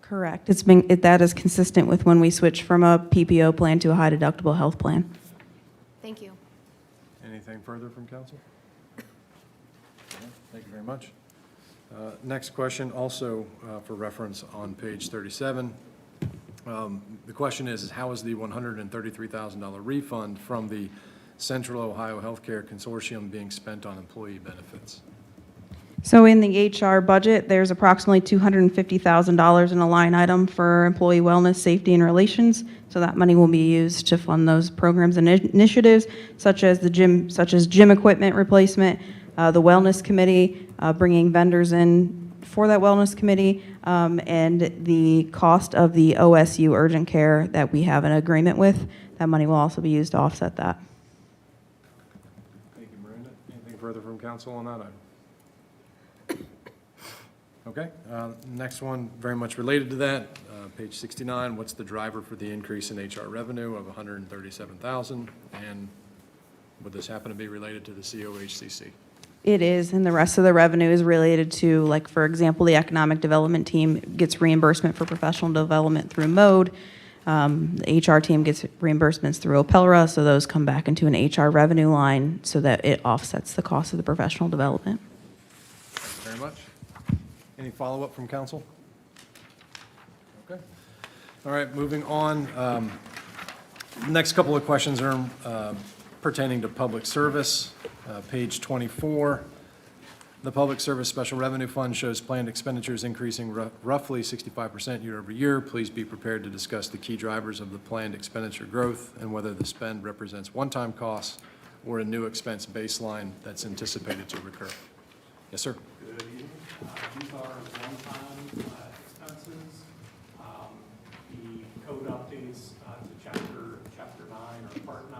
Correct. That is consistent with when we switched from a PPO plan to a high deductible health plan. Thank you. Anything further from council? Thank you very much. Next question, also for reference on page 37. The question is how is the $133,000 refund from the Central Ohio Healthcare Consortium being spent on employee benefits? So in the HR budget, there's approximately $250,000 in a line item for employee wellness, safety, and relations. So that money will be used to fund those programs and initiatives, such as gym equipment replacement, the wellness committee, bringing vendors in for that wellness committee, and the cost of the OSU urgent care that we have an agreement with. That money will also be used to offset that. Thank you, Miranda. Anything further from council on that item? Okay, next one, very much related to that, page 69, what's the driver for the increase in HR revenue of $137,000? And would this happen to be related to the COHCC? It is, and the rest of the revenue is related to, like, for example, the economic development team gets reimbursement for professional development through MODE. The HR team gets reimbursements through OPELRA, so those come back into an HR revenue line so that it offsets the cost of the professional development. Thank you very much. Any follow-up from council? Okay. All right, moving on. Next couple of questions are pertaining to public service. Page 24, the Public Service Special Revenue Fund shows planned expenditures increasing roughly 65% year over year. Please be prepared to discuss the key drivers of the planned expenditure growth and whether the spend represents one-time costs or a new expense baseline that's anticipated to recur. Yes, sir. Good evening. These are one-time expenses. The code updates to chapter 9 or part 9.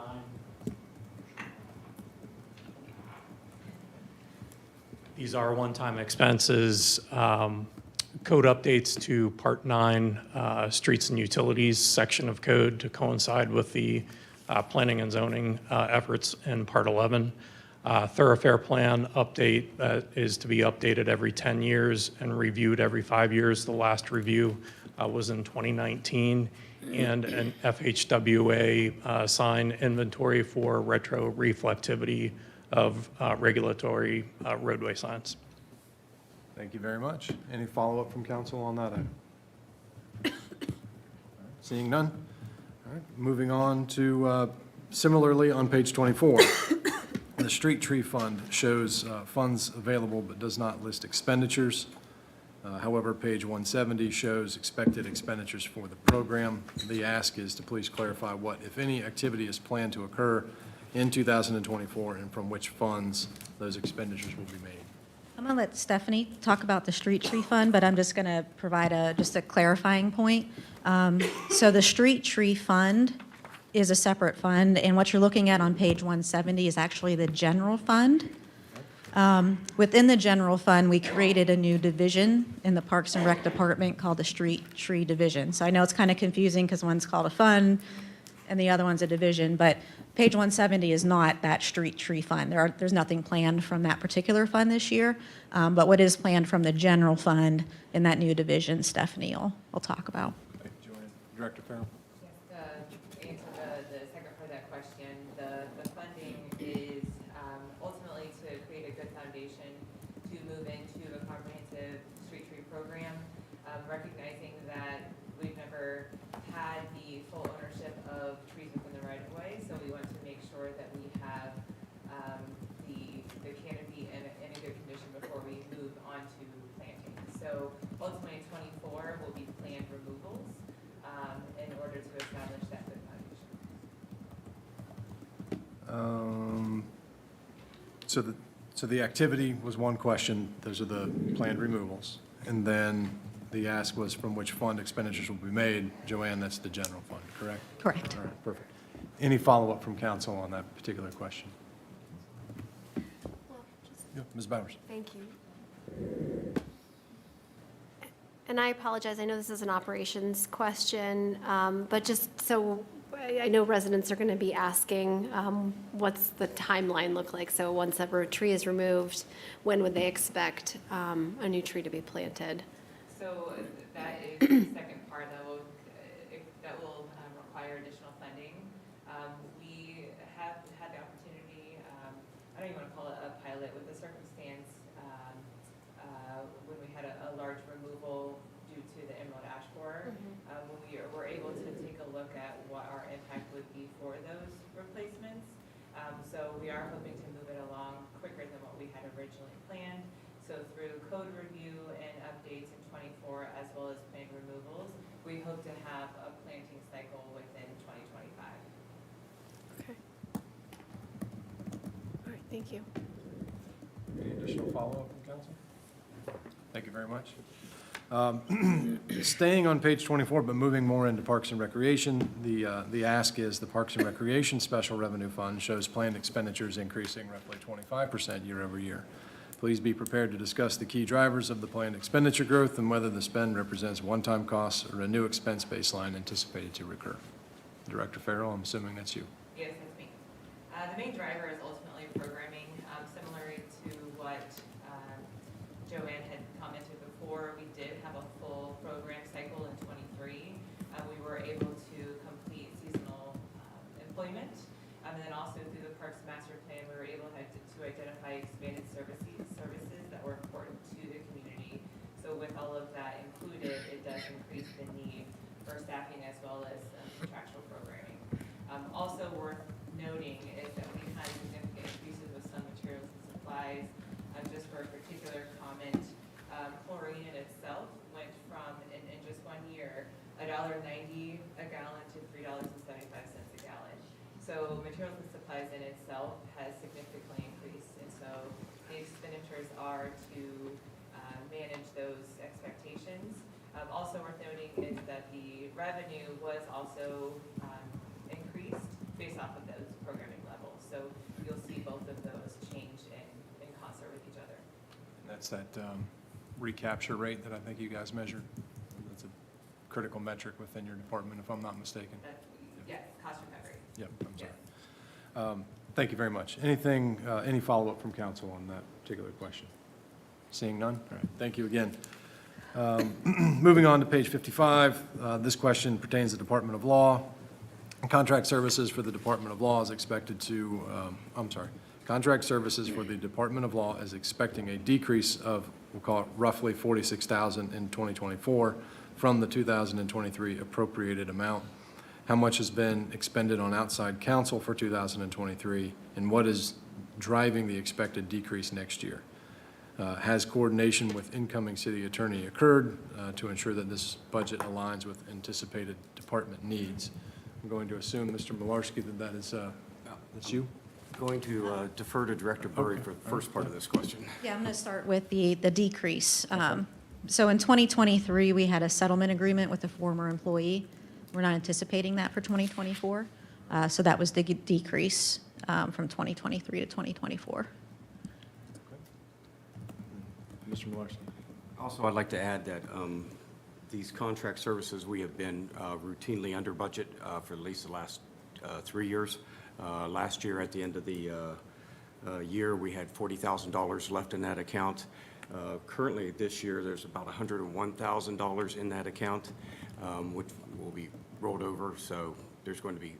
These are one-time expenses. Code updates to part 9, streets and utilities section of code to coincide with the planning and zoning efforts in part 11. Thoroughfare plan update that is to be updated every 10 years and reviewed every 5 years. The last review was in 2019. And an FHWA sign inventory for retro reflectivity of regulatory roadway signs. Thank you very much. Any follow-up from council on that item? Seeing none. All right, moving on to similarly on page 24. The Street Tree Fund shows funds available but does not list expenditures. However, page 170 shows expected expenditures for the program. The ask is to please clarify what, if any, activity is planned to occur in 2024 and from which funds those expenditures will be made. I'm going to let Stephanie talk about the Street Tree Fund, but I'm just going to provide just a clarifying point. So the Street Tree Fund is a separate fund, and what you're looking at on page 170 is actually the general fund. Within the general fund, we created a new division in the Parks and Rec Department called the Street Tree Division. So I know it's kind of confusing because one's called a fund and the other one's a division, but page 170 is not that Street Tree Fund. There's nothing planned from that particular fund this year, but what is planned from the general fund in that new division, Stephanie will talk about. Okay, Joanne. Director Farrell. To answer the second part of that question, the funding is ultimately to create a good foundation to move into a comprehensive street tree program, recognizing that we've never had the full ownership of trees within the right of way, so we want to make sure that we have the canopy in a good condition before we move So ultimately, 24 will be planned removals in order to establish that good foundation. So the activity was one question, those are the planned removals. And then the ask was from which fund expenditures will be made. Joanne, that's the general fund, correct? Correct. All right, perfect. Any follow-up from council on that particular question? Yeah, Ms. Bowers? Thank you. And I apologize, I know this is an operations question, but just so, I know residents are going to be asking, what's the timeline look like? So once a tree is removed, when would they expect a new tree to be planted? So that is the second part that will require additional funding. We have had the opportunity, I don't even want to call it a pilot, with the circumstance when we had a large removal due to the emerald ash borer. When we were able to take a look at what our impact would be for those replacements. So we are hoping to move it along quicker than what we had originally planned. So through code review and updates in 24, as well as planned removals, we hope to have a planting cycle within 2025. Okay. All right, thank you. Any additional follow-up from council? Thank you very much. Staying on page 24, but moving more into Parks and Recreation, the ask is the Parks and Recreation Special Revenue Fund shows planned expenditures increasing roughly 25% year over year. Please be prepared to discuss the key drivers of the planned expenditure growth and whether the spend represents one-time costs or a new expense baseline anticipated to recur. Director Farrell, I'm assuming that's you. Yes, that's me. The main driver is ultimately programming, similar to what Joanne had commented before. We did have a full program cycle in 23. We were able to complete seasonal employment. And then also through the Parks Master Plan, we were able to identify expanded services that were important to the community. So with all of that included, it does increase the need for staffing as well as contractual programming. Also worth noting is that we had significant increases with some materials and supplies. Just for a particular comment, chlorine in itself went from, in just 1 year, $1.90 a gallon to $3.75 a gallon. So materials and supplies in itself has significantly increased, and so the expenditures are to manage those expectations. Also worth noting is that the revenue was also increased based off of those programming levels. So you'll see both of those change in concert with each other. And that's that recapture rate that I think you guys measured. That's a critical metric within your department, if I'm not mistaken. Yes, cost recovery. Yep, I'm sorry. Thank you very much. Anything, any follow-up from council on that particular question? Seeing none? All right, thank you again. Moving on to page 55, this question pertains to Department of Law. Contract services for the Department of Law is expected to, contract services for the Department of Law is expecting a decrease of, we'll call it roughly $46,000 in 2024 from the 2023 appropriated amount. How much has been expended on outside counsel for 2023, and what is driving the expected decrease next year? Has coordination with incoming city attorney occurred to ensure that this budget aligns with anticipated department needs? I'm going to assume, Mr. Malarski, that is that's you? Going to defer to Director Burry for the first part of this question. Yeah, I'm going to start with the decrease. So in 2023, we had a settlement agreement with a former employee. We're not anticipating that for 2024. So that was the decrease from 2023 to 2024. Mr. Malarski. Also, I'd like to add that these contract services, we have been routinely under budget for at least the last 3 years. Last year, at the end of the year, we had $40,000 left in that account. Currently, this year, there's about $101,000 in that account, which will be rolled over. So there's going to be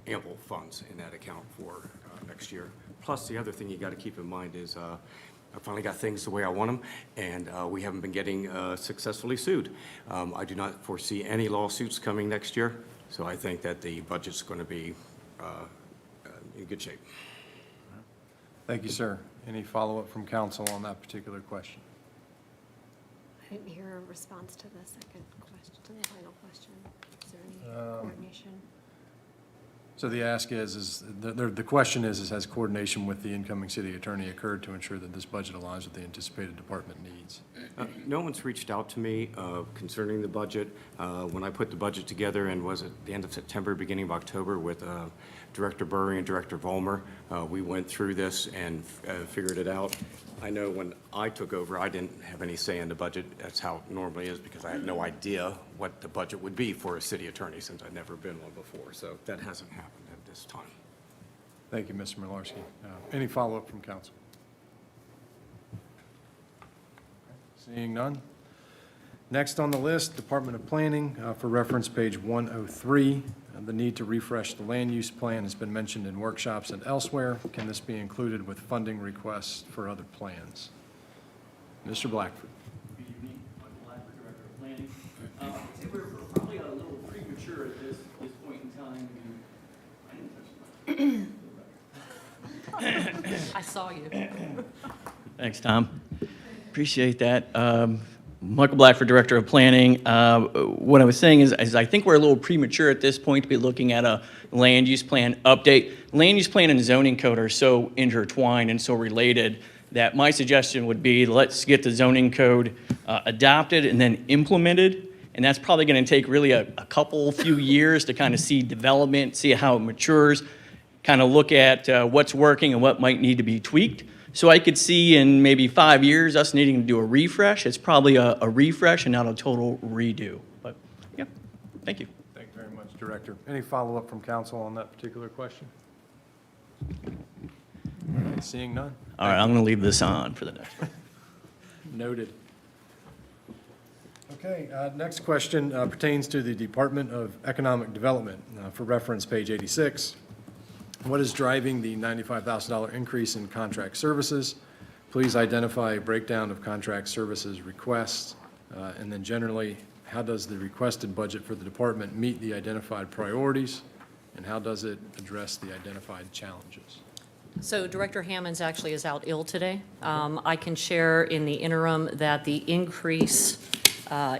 ample funds in that account for next year. Plus, the other thing you got to keep in mind is I finally got things the way I want them, and we haven't been getting successfully sued. I do not foresee any lawsuits coming next year, so I think that the budget's going to be in good shape. Thank you, sir. Any follow-up from council on that particular question? didn't hear a response to the second question, to the final question. Is there any coordination? So the ask is the question is has coordination with the incoming city attorney occurred to ensure that this budget aligns with the anticipated department needs? No one's reached out to me concerning the budget. When I put the budget together, and was at the end of September, beginning of October, with Director Burry and Director Vollmer, we went through this and figured it out. I know when I took over, I didn't have any say in the budget. That's how it normally is, because I had no idea what the budget would be for a city attorney, since I'd never been one before. So that hasn't happened at this time. Thank you, Mr. Malarski. Any follow-up from council? Seeing none. Next on the list, Department of Planning, for reference, page 103. The need to refresh the land use plan has been mentioned in workshops and elsewhere. Can this be included with funding requests for other plans? Mr. Blackford. Good evening, Michael Blackford, Director of Planning. I'd say we're probably a little premature at this point in time. I didn't touch the I saw you. Thanks, Tom. Appreciate that. Michael Blackford, Director of Planning. What I was saying is I think we're a little premature at this point to be looking at a land use plan update. Land use plan and zoning code are so intertwined and so related that my suggestion would be let's get the zoning code adopted and then implemented. And that's probably going to take really a few years to kind of see development, see how it matures, kind of look at what's working and what might need to be tweaked. So I could see in maybe 5 years us needing to do a refresh. It's probably a refresh and not a total redo. But yeah, thank you. Thank you very much, Director. Any follow-up from council on that particular question? All right, seeing none. All right, I'm going to leave this on for the next one. Noted. Okay, next question pertains to the Department of Economic Development. For reference, page 86. What is driving the $95,000 increase in contract services? Please identify a breakdown of contract services requests. And then generally, how does the requested budget for the department meet the identified priorities? And how does it address the identified challenges? So Director Hammonds actually is out ill today. I can share in the interim that the increase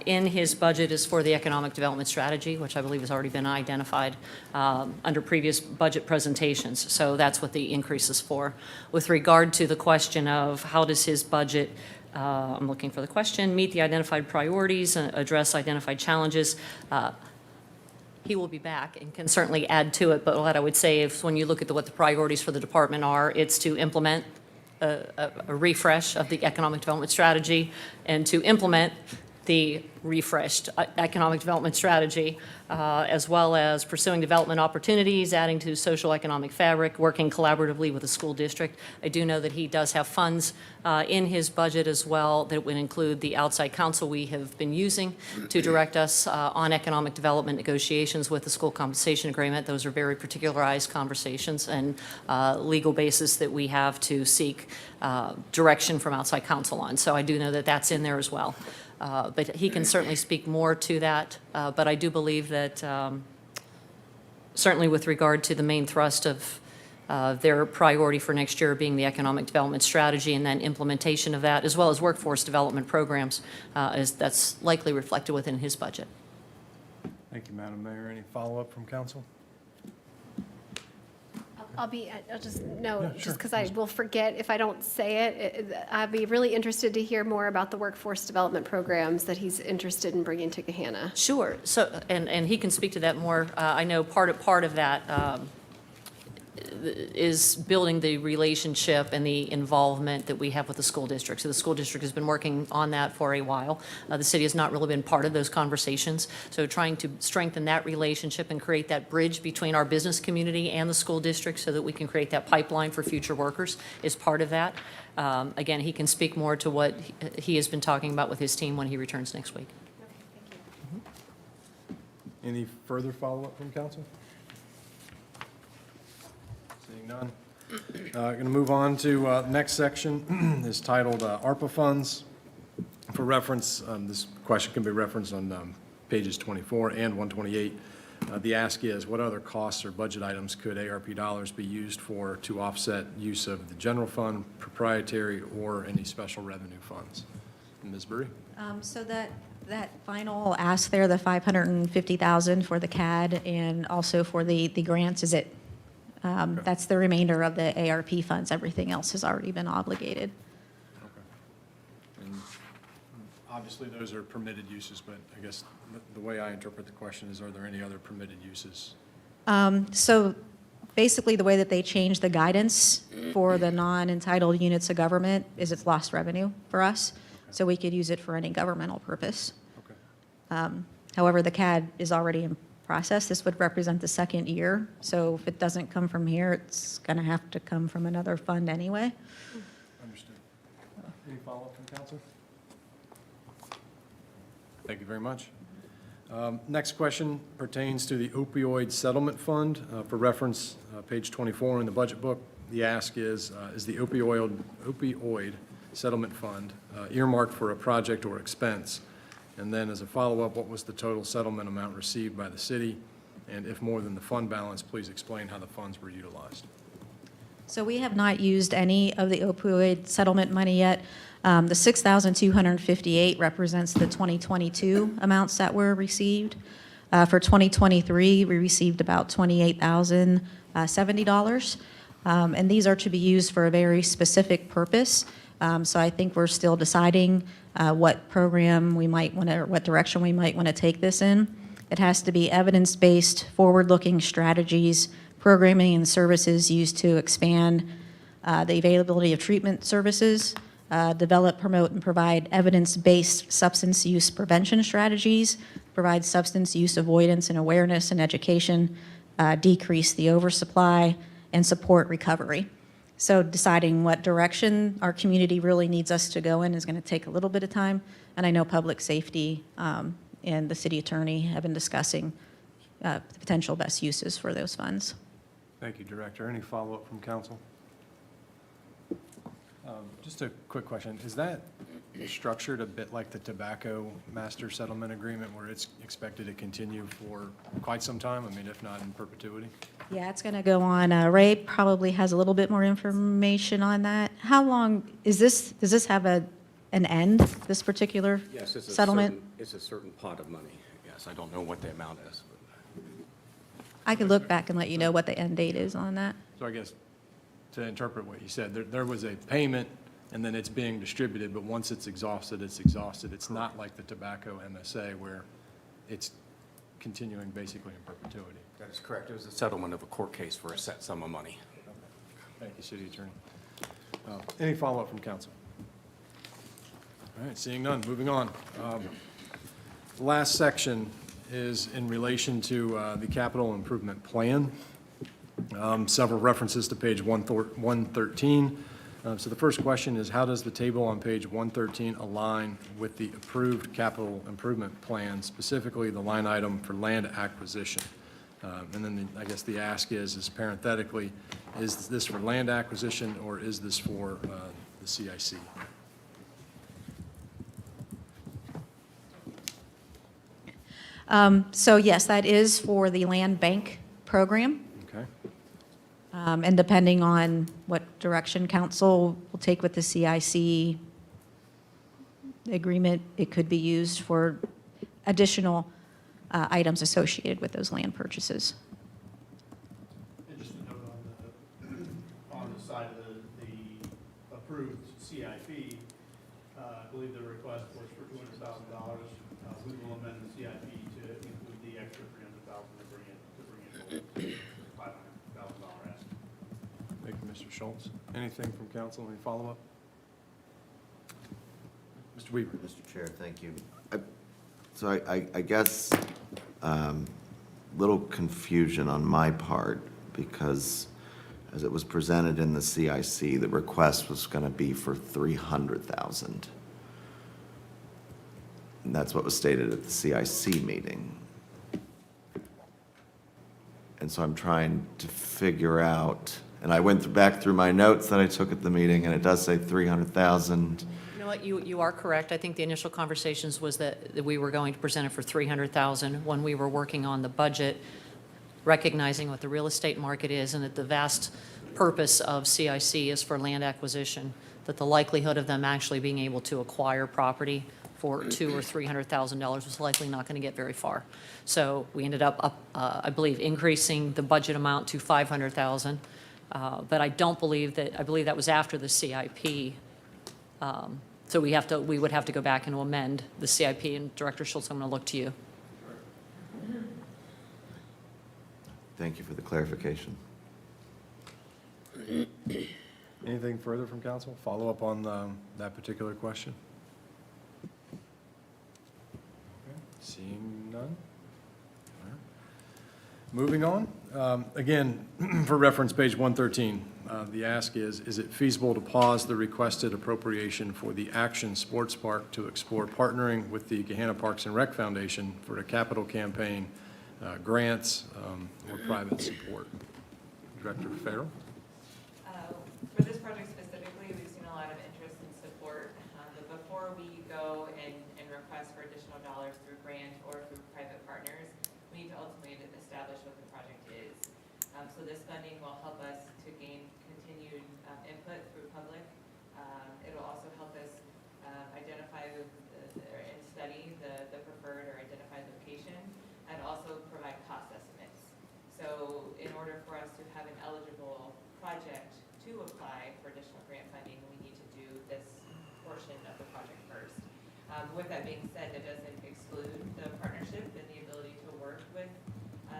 in his budget is for the economic development strategy, which I believe has already been identified under previous budget presentations. So that's what the increase is for. With regard to the question of how does his budget, I'm looking for the question, meet the identified priorities, address identified challenges, he will be back and can certainly add to it. But what I would say is when you look at what the priorities for the department are, it's to implement a refresh of the economic development strategy and to implement the refreshed economic development strategy, as well as pursuing development opportunities, adding to social economic fabric, working collaboratively with the school district. I do know that he does have funds in his budget as well that would include the outside counsel we have been using to direct us on economic development negotiations with the school compensation agreement. Those are very particularized conversations and legal basis that we have to seek direction from outside counsel on. So I do know that that's in there as well. But he can certainly speak more to that. But I do believe that certainly with regard to the main thrust of their priority for next year being the economic development strategy and then implementation of that, as well as workforce development programs, that's likely reflected within his budget. Thank you, Madam Mayor. Any follow-up from council? I'll just note, Yeah, sure. just because I will forget if I don't say it, I'd be really interested to hear more about the workforce development programs that he's interested in bringing to Gahanna. Sure. So, and he can speak to that more. I know part of that is building the relationship and the involvement that we have with the school district. So the school district has been working on that for a while. The city has not really been part of those conversations. So trying to strengthen that relationship and create that bridge between our business community and the school district so that we can create that pipeline for future workers is part of that. Again, he can speak more to what he has been talking about with his team when he returns next week. Any further follow-up from council? Seeing none. Going to move on to next section is titled ARPA funds. For reference, this question can be referenced on pages 24 and 128. The ask is, what other costs or budget items could ARP dollars be used for to offset use of the general fund, proprietary, or any special revenue funds? Ms. Burry? So that final ask there, the 550,000 for the CAD and also for the grants, is it? That's the remainder of the ARP funds. Everything else has already been obligated. And obviously, those are permitted uses, but I guess the way I interpret the question is, are there any other permitted uses? So basically, the way that they changed the guidance for the non-entitled units of government is it's lost revenue for us, so we could use it for any governmental purpose. However, the CAD is already in process. This would represent the second year, so if it doesn't come from here, it's going to have to come from another fund anyway. Understood. Any follow-up from council? Thank you very much. Next question pertains to the opioid settlement fund. For reference, page 24 in the budget book, the ask is the opioid settlement fund earmarked for a project or expense? And then as a follow-up, what was the total settlement amount received by the city? And if more than the fund balance, please explain how the funds were utilized. So we have not used any of the opioid settlement money yet. The $6,258 represents the 2022 amounts that were received. For 2023, we received about $28,070. And these are to be used for a very specific purpose. So I think we're still deciding what program we might want to, or what direction we might want to take this in. It has to be evidence-based, forward-looking strategies, programming and services used to expand the availability of treatment services, develop, promote, and provide evidence-based substance use prevention strategies, provide substance use avoidance and awareness and education, decrease the oversupply, and support recovery. So deciding what direction our community really needs us to go in is going to take a little bit of time, and I know public safety and the city attorney have been discussing the potential best uses for those funds. Thank you, Director. Any follow-up from council? Just a quick question. Is that structured a bit like the tobacco master settlement agreement where it's expected to continue for quite some time? I mean, if not in perpetuity? Yeah, it's going to go on. Ray probably has a little bit more information on that. How long is this? Does this have an end, this particular settlement? It's a certain pot of money. Yes, I don't know what the amount is. I could look back and let you know what the end date is on that. So I guess to interpret what you said, there was a payment and then it's being distributed, but once it's exhausted, it's exhausted. It's not like the tobacco MSA where it's continuing basically in perpetuity. That is correct. It was a settlement of a court case for a set sum of money. Thank you, City Attorney. Any follow-up from council? All right, seeing none, moving on. Last section is in relation to the capital improvement plan. Several references to page 113. So the first question is, how does the table on page 113 align with the approved capital improvement plan, specifically the line item for land acquisition? And then I guess the ask is parenthetically, is this for land acquisition or is this for the CIC? So yes, that is for the land bank program. Okay. And depending on what direction council will take with the CIC agreement, it could be used for additional items associated with those land purchases. And just a note on the side of the approved CIP, I believe the request was for $200,000. We will amend the CIP to include the extra $300,000 to bring it forward. $500,000 ask. Thank you, Mr. Schultz. Anything from council? Any follow-up? Mr. Weaver. Mr. Chair, thank you. So I guess little confusion on my part because as it was presented in the CIC, the request was going to be for $300,000. And that's what was stated at the CIC meeting. And so I'm trying to figure out, and I went back through my notes that I took at the meeting, and it does say 300,000. You know what, you are correct. I think the initial conversations was that we were going to present it for $300,000 when we were working on the budget, recognizing what the real estate market is and that the vast purpose of CIC is for land acquisition, that the likelihood of them actually being able to acquire property for $200,000 or $300,000 was likely not going to get very far. So we ended up, I believe, increasing the budget amount to $500,000. But I believe that was after the CIP. So we would have to go back and amend the CIP, and Director Schultz, I'm going to look to you. Thank you for the clarification. Anything further from council? Follow up on that particular question? Okay, seeing none? All right. Moving on. Again, for reference, page 113, the ask is it feasible to pause the requested appropriation for the Action Sports Park to explore partnering with the Gahanna Parks and Rec Foundation for a capital campaign, grants, or private support? Director Farrell? For this project specifically, we've seen a lot of interest and support, but before we go and request for additional dollars through grant or through private partners, we need to ultimately establish what the project is. So this funding will help us to gain continued input through public. It'll also help us identify and study the preferred or identified location, and also provide cost estimates. So in order for us to have an eligible project to apply for additional grant funding, we need to do this portion of the project first. With that being said, it doesn't exclude the partnership and the ability to work with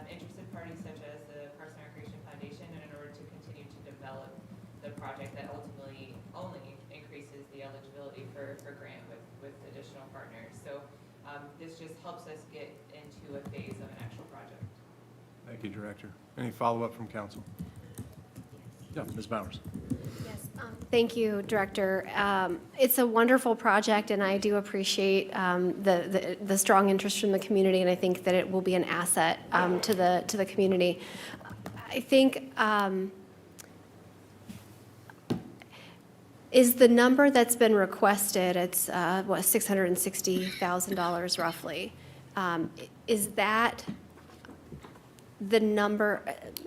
interested parties such as the Parks and Recreation Foundation, and in order to continue to develop the project that ultimately only increases the eligibility for grant with additional partners. So this just helps us get into a phase of an actual project. Thank you, Director. Any follow-up from council? Yeah, Ms. Bowers. Yes, thank you, Director. It's a wonderful project, and I do appreciate the strong interest from the community, and I think that it will be an asset to the community. I think is the number that's been requested, it's what, $660,000 roughly. Is that the number?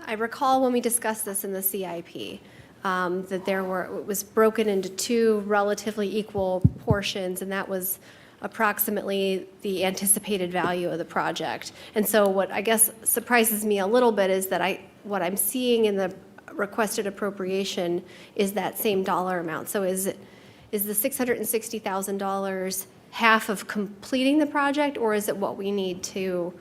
I recall when we discussed this in the CIP, that it was broken into two relatively equal portions, and that was approximately the anticipated value of the project. And so what I guess surprises me a little bit is that what I'm seeing in the requested appropriation is that same dollar amount. So is the $660,000 half of completing the project, or is it what we need to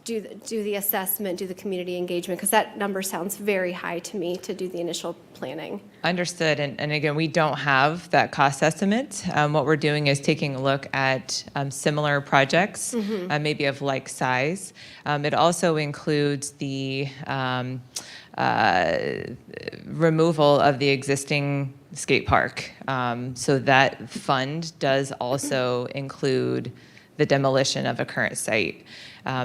do the assessment, do the community engagement? Because that number sounds very high to me to do the initial planning. Understood. And again, we don't have that cost estimate. What we're doing is taking a look at similar projects, maybe of like size. It also includes the removal of the existing skate park. So that fund does also include the demolition of a current site.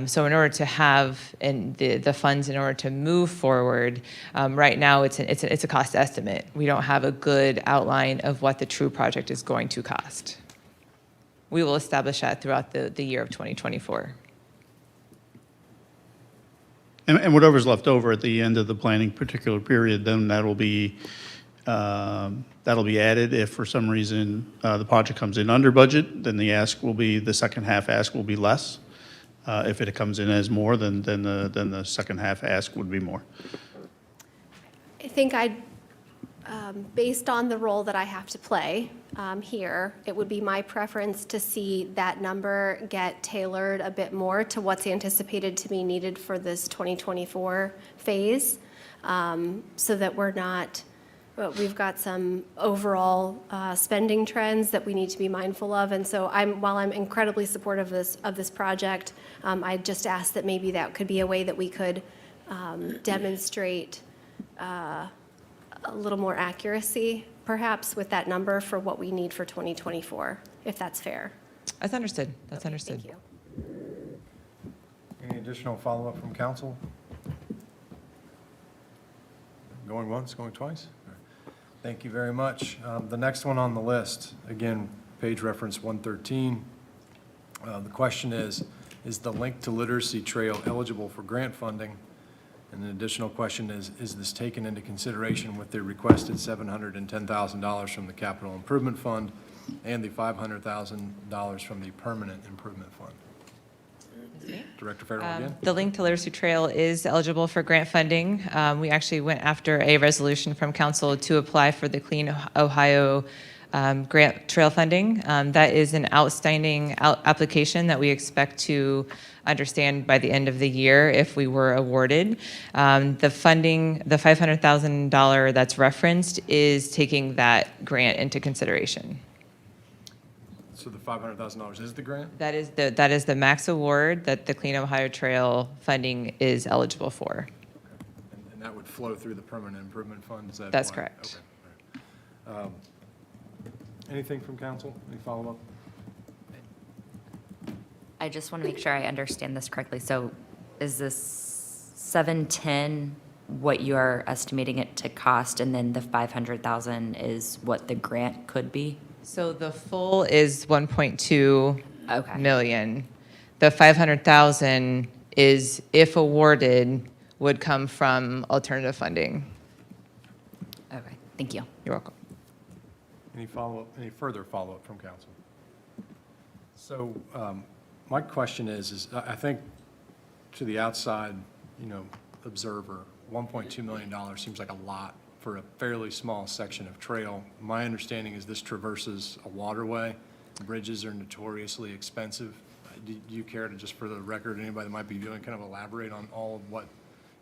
So in order to have the funds in order to move forward, right now it's a cost estimate. We don't have a good outline of what the true project is going to cost. We will establish that throughout the year of 2024. And whatever's left over at the end of the planning particular period, then that'll be added. If for some reason the project comes in under budget, then the second half ask will be less. If it comes in as more, then the second half ask would be more. I think based on the role that I have to play here, it would be my preference to see that number get tailored a bit more to what's anticipated to be needed for this 2024 phase, so that we've got some overall spending trends that we need to be mindful of. And so while I'm incredibly supportive of this project, I just ask that maybe that could be a way that we could demonstrate a little more accuracy, perhaps, with that number for what we need for 2024, if that's fair. That's understood. That's understood. Thank you. Any additional follow-up from council? Going once, going twice? Thank you very much. The next one on the list, again, page reference 113. The question is the Link to Literacy Trail eligible for grant funding? And an additional question is this taken into consideration with the requested $710,000 from the Capital Improvement Fund? and the $500,000 from the Permanent Improvement Fund. Director Farrell again. The Link to Literacy Trail is eligible for grant funding. We actually went after a resolution from council to apply for the Clean Ohio grant trail funding. That is an outstanding application that we expect to understand by the end of the year if we were awarded. The funding, the $500,000 that's referenced is taking that grant into consideration. So the $500,000 is the grant? That is the max award that the Clean Ohio Trail funding is eligible for. And that would flow through the Permanent Improvement Fund? Is that That's why? correct. Okay. All right. Anything from council? Any follow-up? I just want to make sure I understand this correctly. So is this 710 what you are estimating it to cost, and then the 500,000 is what the grant could be? So the full is 1.2 Okay. million. The 500,000 is, if awarded, would come from alternative funding. Okay, thank you. You're welcome. Any follow-up, any further follow-up from council? So my question is I think to the outside, observer, $1.2 million seems like a lot for a fairly small section of trail. My understanding is this traverses a waterway. Bridges are notoriously expensive. Do you care to, just for the record, anybody that might be viewing, kind of elaborate on all of what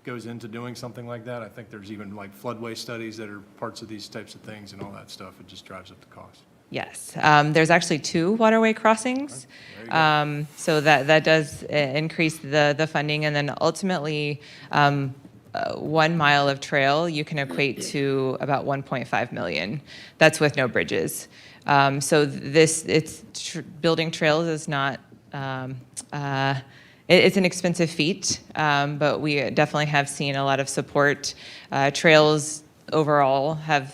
goes into doing something like that? I think there's even like floodway studies that are parts of these types of things and all that stuff. It just drives up the cost. Yes, there's actually 2 waterway crossings. So that does increase the funding, and then ultimately, 1 mile of trail you can equate to about 1.5 million. That's with no bridges. So building trails is not, it's an expensive feat, but we definitely have seen a lot of support. Trails overall have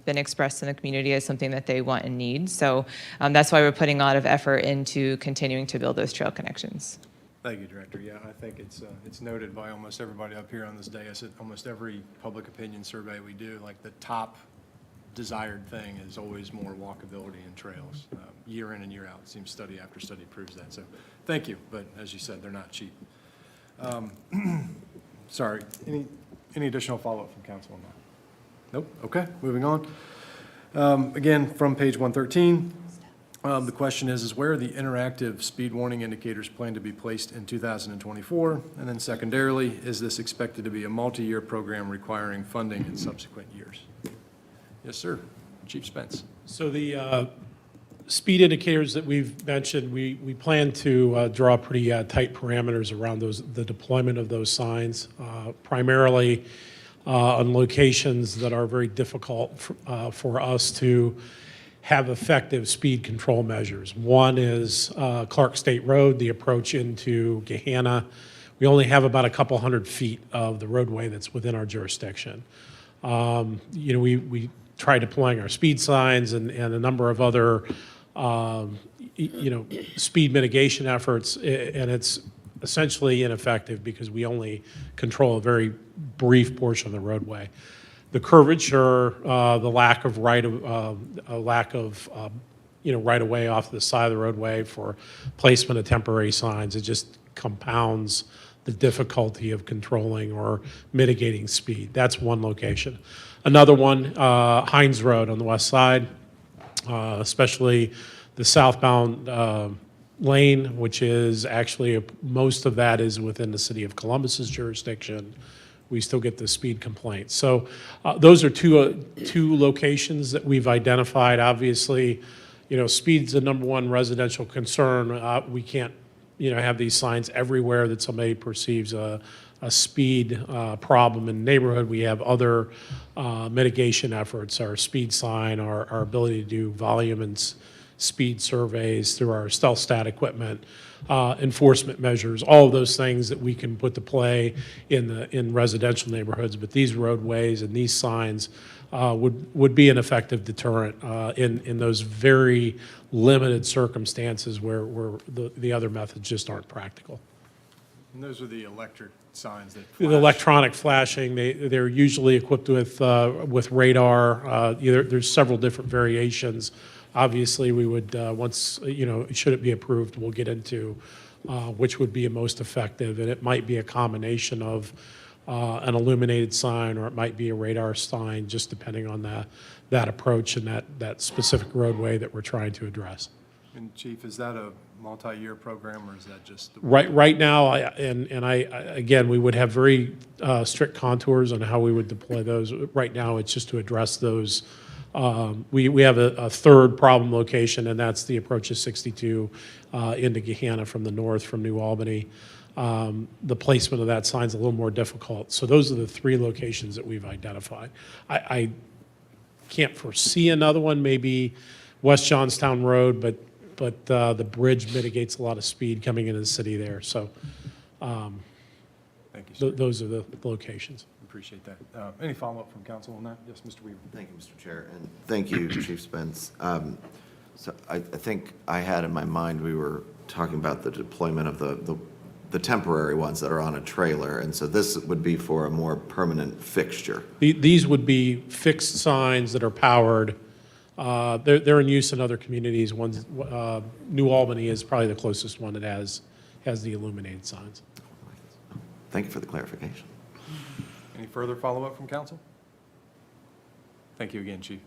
been expressed in the community as something that they want and need. So that's why we're putting a lot of effort into continuing to build those trail connections. Thank you, Director. Yeah, I think it's noted by almost everybody up here on this dais at almost every public opinion survey we do. Like the top desired thing is always more walkability and trails. Year in and year out, it seems study after study proves that. So thank you, but as you said, they're not cheap. Sorry, any additional follow-up from council on that? Nope, okay, moving on. Again, from page 113, the question is where are the interactive speed warning indicators planned to be placed in 2024? And then secondarily, is this expected to be a multi-year program requiring funding in subsequent years? Yes, sir. Chief Spence. So the speed indicators that we've mentioned, we plan to draw pretty tight parameters around the deployment of those signs, primarily on locations that are very difficult for us to have effective speed control measures. One is Clark State Road, the approach into Gahanna. We only have about a couple hundred feet of the roadway that's within our jurisdiction. We tried deploying our speed signs and a number of other speed mitigation efforts, and it's essentially ineffective because we only control a very brief portion of the roadway. The curvature, the lack of right of way off the side of the roadway for placement of temporary signs, it just compounds the difficulty of controlling or mitigating speed. That's one location. Another one, Hines Road on the west side, especially the southbound lane, which is actually most of that is within the city of Columbus's jurisdiction. We still get the speed complaints. So those are two locations that we've identified. Obviously, speed's the number one residential concern. We can't, have these signs everywhere that somebody perceives a speed problem in the neighborhood. We have other mitigation efforts, our speed sign, our ability to do volume and speed surveys through our stealth stat equipment, enforcement measures, all of those things that we can put to play in residential neighborhoods. But these roadways and these signs would be an effective deterrent in those very limited circumstances where the other methods just aren't practical. And those are the electric signs that The flash. electronic flashing, they're usually equipped with radar. There's several different variations. Obviously, we would, once, should it be approved, we'll get into which would be most effective, and it might be a combination of an illuminated sign, or it might be a radar sign, just depending on that approach and that specific roadway that we're trying to address. And Chief, is that a multi-year program, or is that just? Right now, again, we would have very strict contours on how we would deploy those. Right now, it's just to address those. We have a third problem location, and that's the approach of 62 into Gahanna from the north, from New Albany. The placement of that sign's a little more difficult. So those are the three locations that we've identified. I can't foresee another one, maybe West Johnstown Road, but the bridge mitigates a lot of speed coming into the city there. So Thank you, sir. those are the locations. Appreciate that. Any follow-up from council on that? Yes, Mr. Weaver. Thank you, Mr. Chair, and thank you, Chief Spence. So I think I had in my mind, we were talking about the deployment of the temporary ones that are on a trailer, and so this would be for a more permanent fixture. These would be fixed signs that are powered. They're in use in other communities. New Albany is probably the closest one that has the illuminated signs. Thank you for the clarification. Any further follow-up from council? Thank you again, Chief.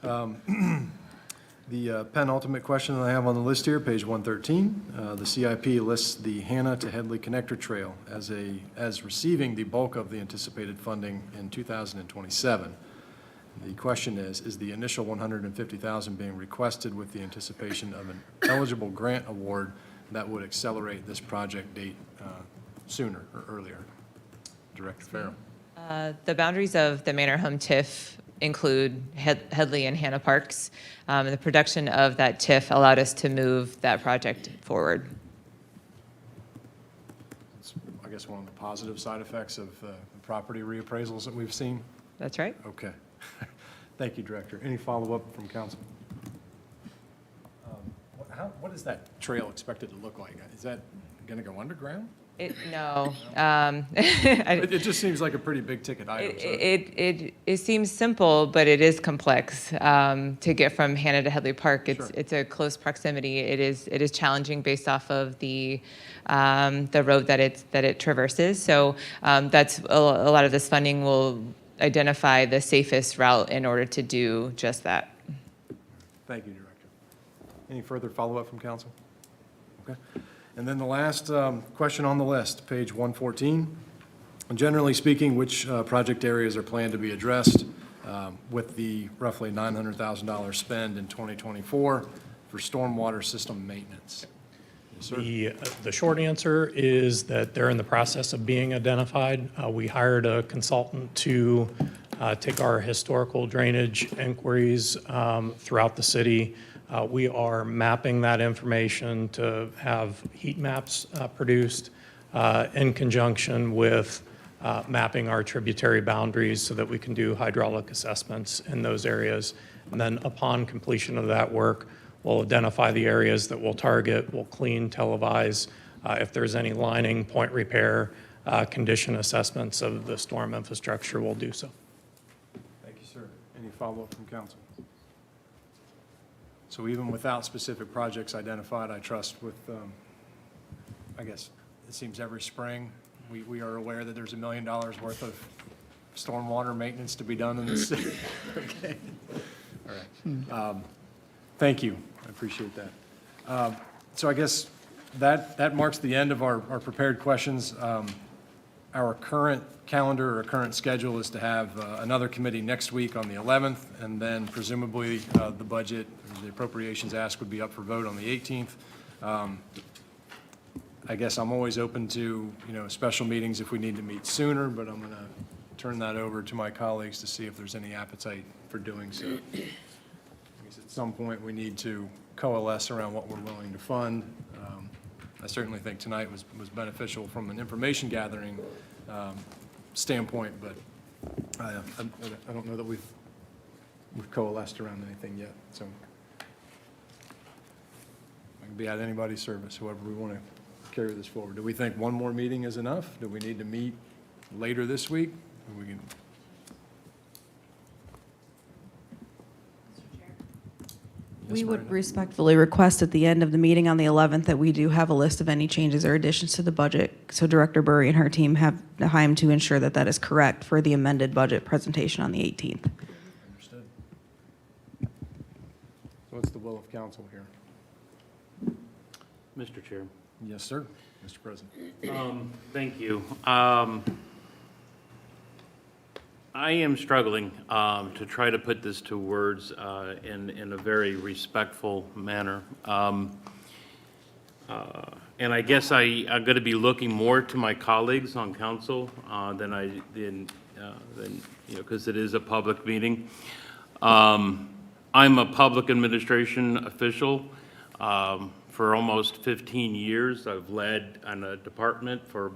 The penultimate question that I have on the list here, page 113, the CIP lists the Hannah to Headley Connector Trail as receiving the bulk of the anticipated funding in 2027. The question is the initial $150,000 being requested with the anticipation of an eligible grant award that would accelerate this project date sooner or earlier? Director Farrell. The boundaries of the Manor Home TIF include Headley and Hannah Parks. The production of that TIF allowed us to move that project forward. It's, I guess, one of the positive side effects of the property reappraisals that we've seen. That's right. Okay. Thank you, Director. Any follow-up from council? What is that trail expected to look like? Is that going to go underground? No. It just seems like a pretty big ticket item. It seems simple, but it is complex to get from Hannah to Headley Park. It's a close proximity. It is challenging based off of the road that it traverses. So that's a lot of this funding will identify the safest route in order to do just that. Thank you, Director. Any further follow-up from council? Okay. And then the last question on the list, page 114. Generally speaking, which project areas are planned to be addressed with the roughly $900,000 spend in 2024 for stormwater system maintenance? Yes, sir. The short answer is that they're in the process of being identified. We hired a consultant to take our historical drainage inquiries throughout the city. We are mapping that information to have heat maps produced in conjunction with mapping our tributary boundaries so that we can do hydraulic assessments in those areas. And then upon completion of that work, we'll identify the areas that we'll target, we'll clean, televise. If there's any lining, point repair, condition assessments of the storm infrastructure, we'll do so. Thank you, sir. Any follow-up from council? So even without specific projects identified, I trust with, I guess, it seems every spring, we are aware that there's $1 million worth of stormwater maintenance to be done in the city. Okay. All right. Thank you. I appreciate that. So I guess that marks the end of our prepared questions. Our current calendar or current schedule is to have another committee next week on the 11th, and then presumably the budget, the appropriations ask would be up for vote on the 18th. I guess I'm always open to, special meetings if we need to meet sooner, but I'm going to turn that over to my colleagues to see if there's any appetite for doing so. I guess at some point we need to coalesce around what we're willing to fund. I certainly think tonight was beneficial from an information gathering standpoint, but I don't know that we've coalesced around anything yet. So I can be at anybody's service, whoever we want to carry this forward. Do we think one more meeting is enough? Do we need to meet later this week? Or we can... We would respectfully request at the end of the meeting on the 11th that we do have a list of any changes or additions to the budget. So Director Burry and her team have time to ensure that that is correct for the amended budget presentation on the 18th. Understood. So what's the will of council here? Mr. Chair. Yes, sir, Mr. President. Thank you. I am struggling to try to put this to words in a very respectful manner. And I guess I'm going to be looking more to my colleagues on council than because it is a public meeting. I'm a public administration official for almost 15 years. I've led on a department for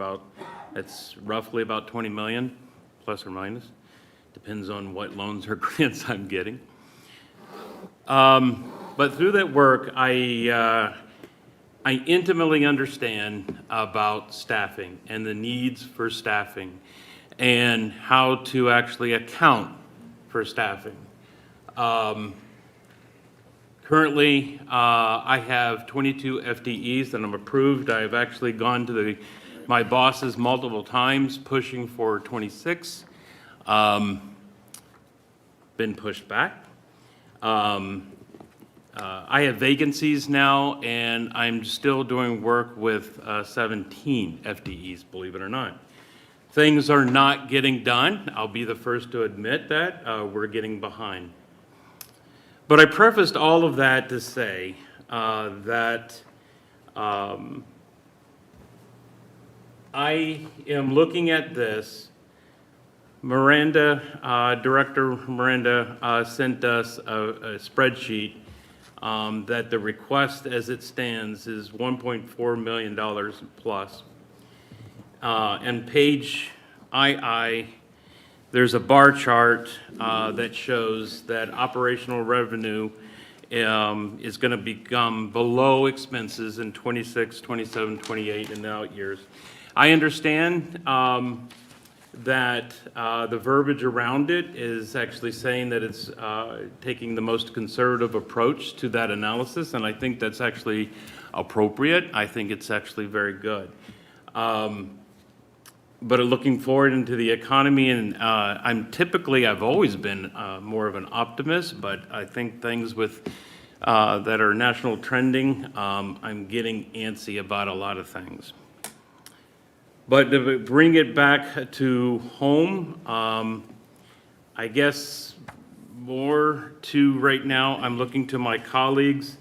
it's roughly about 20 million, plus or minus. Depends on what loans or grants I'm getting. But through that work, I intimately understand about staffing and the needs for staffing and how to actually account for staffing. Currently, I have 22 FTEs that I'm approved. I've actually gone to my bosses multiple times pushing for 26. Been pushed back. I have vacancies now, and I'm still doing work with 17 FTEs, believe it or not. Things are not getting done. I'll be the first to admit that. We're getting behind. But I prefaced all of that to say that I am looking at this. Director Miranda sent us a spreadsheet that the request as it stands is $1.4 million plus. And page II, there's a bar chart that shows that operational revenue is going to become below expenses in 26, 27, 28, and the out years. I understand that the verbiage around it is actually saying that it's taking the most conservative approach to that analysis, and I think that's actually appropriate. I think it's actually very good. But looking forward into the economy, and I've always been more of an optimist, but I think things with that are national trending, I'm getting antsy about a lot of things. But to bring it back to home, I guess more to right now, I'm looking to my colleagues.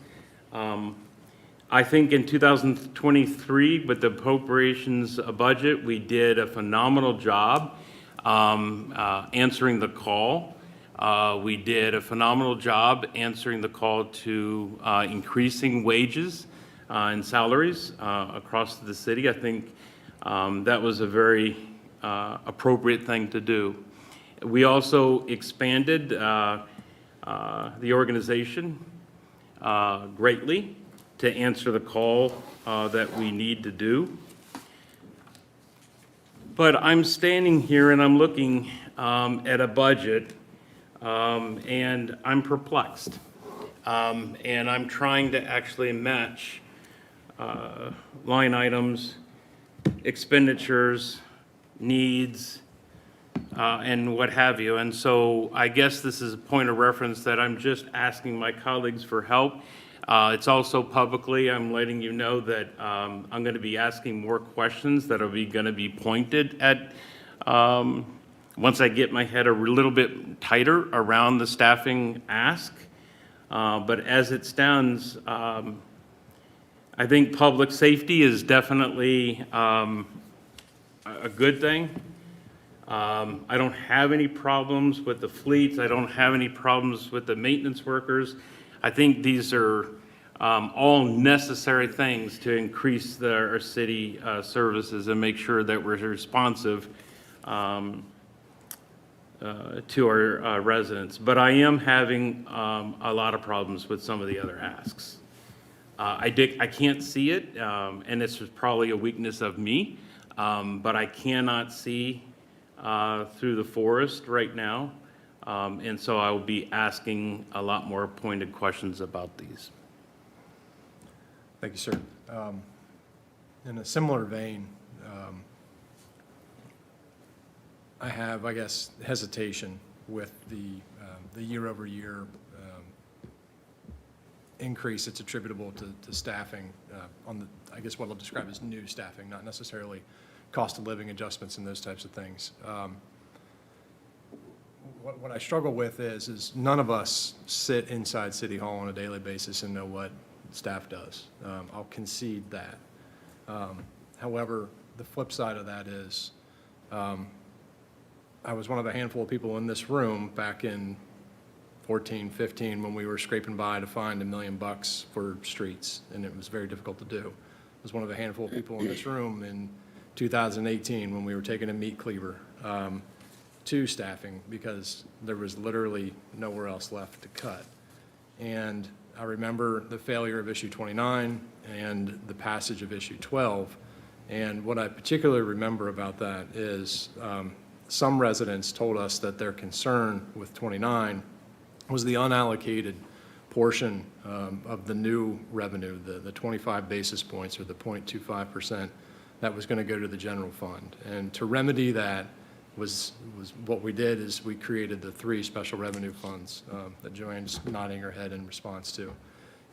I think in 2023, with the appropriations budget, we did a phenomenal job answering the call. We did a phenomenal job answering the call to increasing wages and salaries across the city. I think that was a very appropriate thing to do. We also expanded the organization greatly to answer the call that we need to do. But I'm standing here and I'm looking at a budget and I'm perplexed. And I'm trying to actually match line items, expenditures, needs, and what have you. And so I guess this is a point of reference that I'm just asking my colleagues for help. It's also publicly, I'm letting you know that I'm going to be asking more questions that are going to be pointed at once I get my head a little bit tighter around the staffing ask. But as it stands, I think public safety is definitely a good thing. I don't have any problems with the fleets. I don't have any problems with the maintenance workers. I think these are all necessary things to increase our city services and make sure that we're responsive to our residents. But I am having a lot of problems with some of the other asks. I can't see it, and it's probably a weakness of me, but I cannot see through the forest right now. And so I will be asking a lot more pointed questions about these. Thank you, sir. In a similar vein, I have, I guess, hesitation with the year-over-year increase that's attributable to staffing on the, I guess what I'll describe as new staffing, not necessarily cost of living adjustments and those types of things. What I struggle with is none of us sit inside City Hall on a daily basis and know what staff does. I'll concede that. However, the flip side of that is I was one of a handful of people in this room back in 14, 15, when we were scraping by to find $1 million for streets, and it was very difficult to do. I was one of a handful of people in this room in 2018 when we were taking a meat cleaver to staffing because there was literally nowhere else left to cut. And I remember the failure of issue 29 and the passage of issue 12. And what I particularly remember about that is some residents told us that their concern with 29 was the unallocated portion of the new revenue, the 25 basis points or the 0.25% that was going to go to the general fund. And to remedy that was what we did is we created the 3 special revenue funds that Joanne's nodding her head in response to.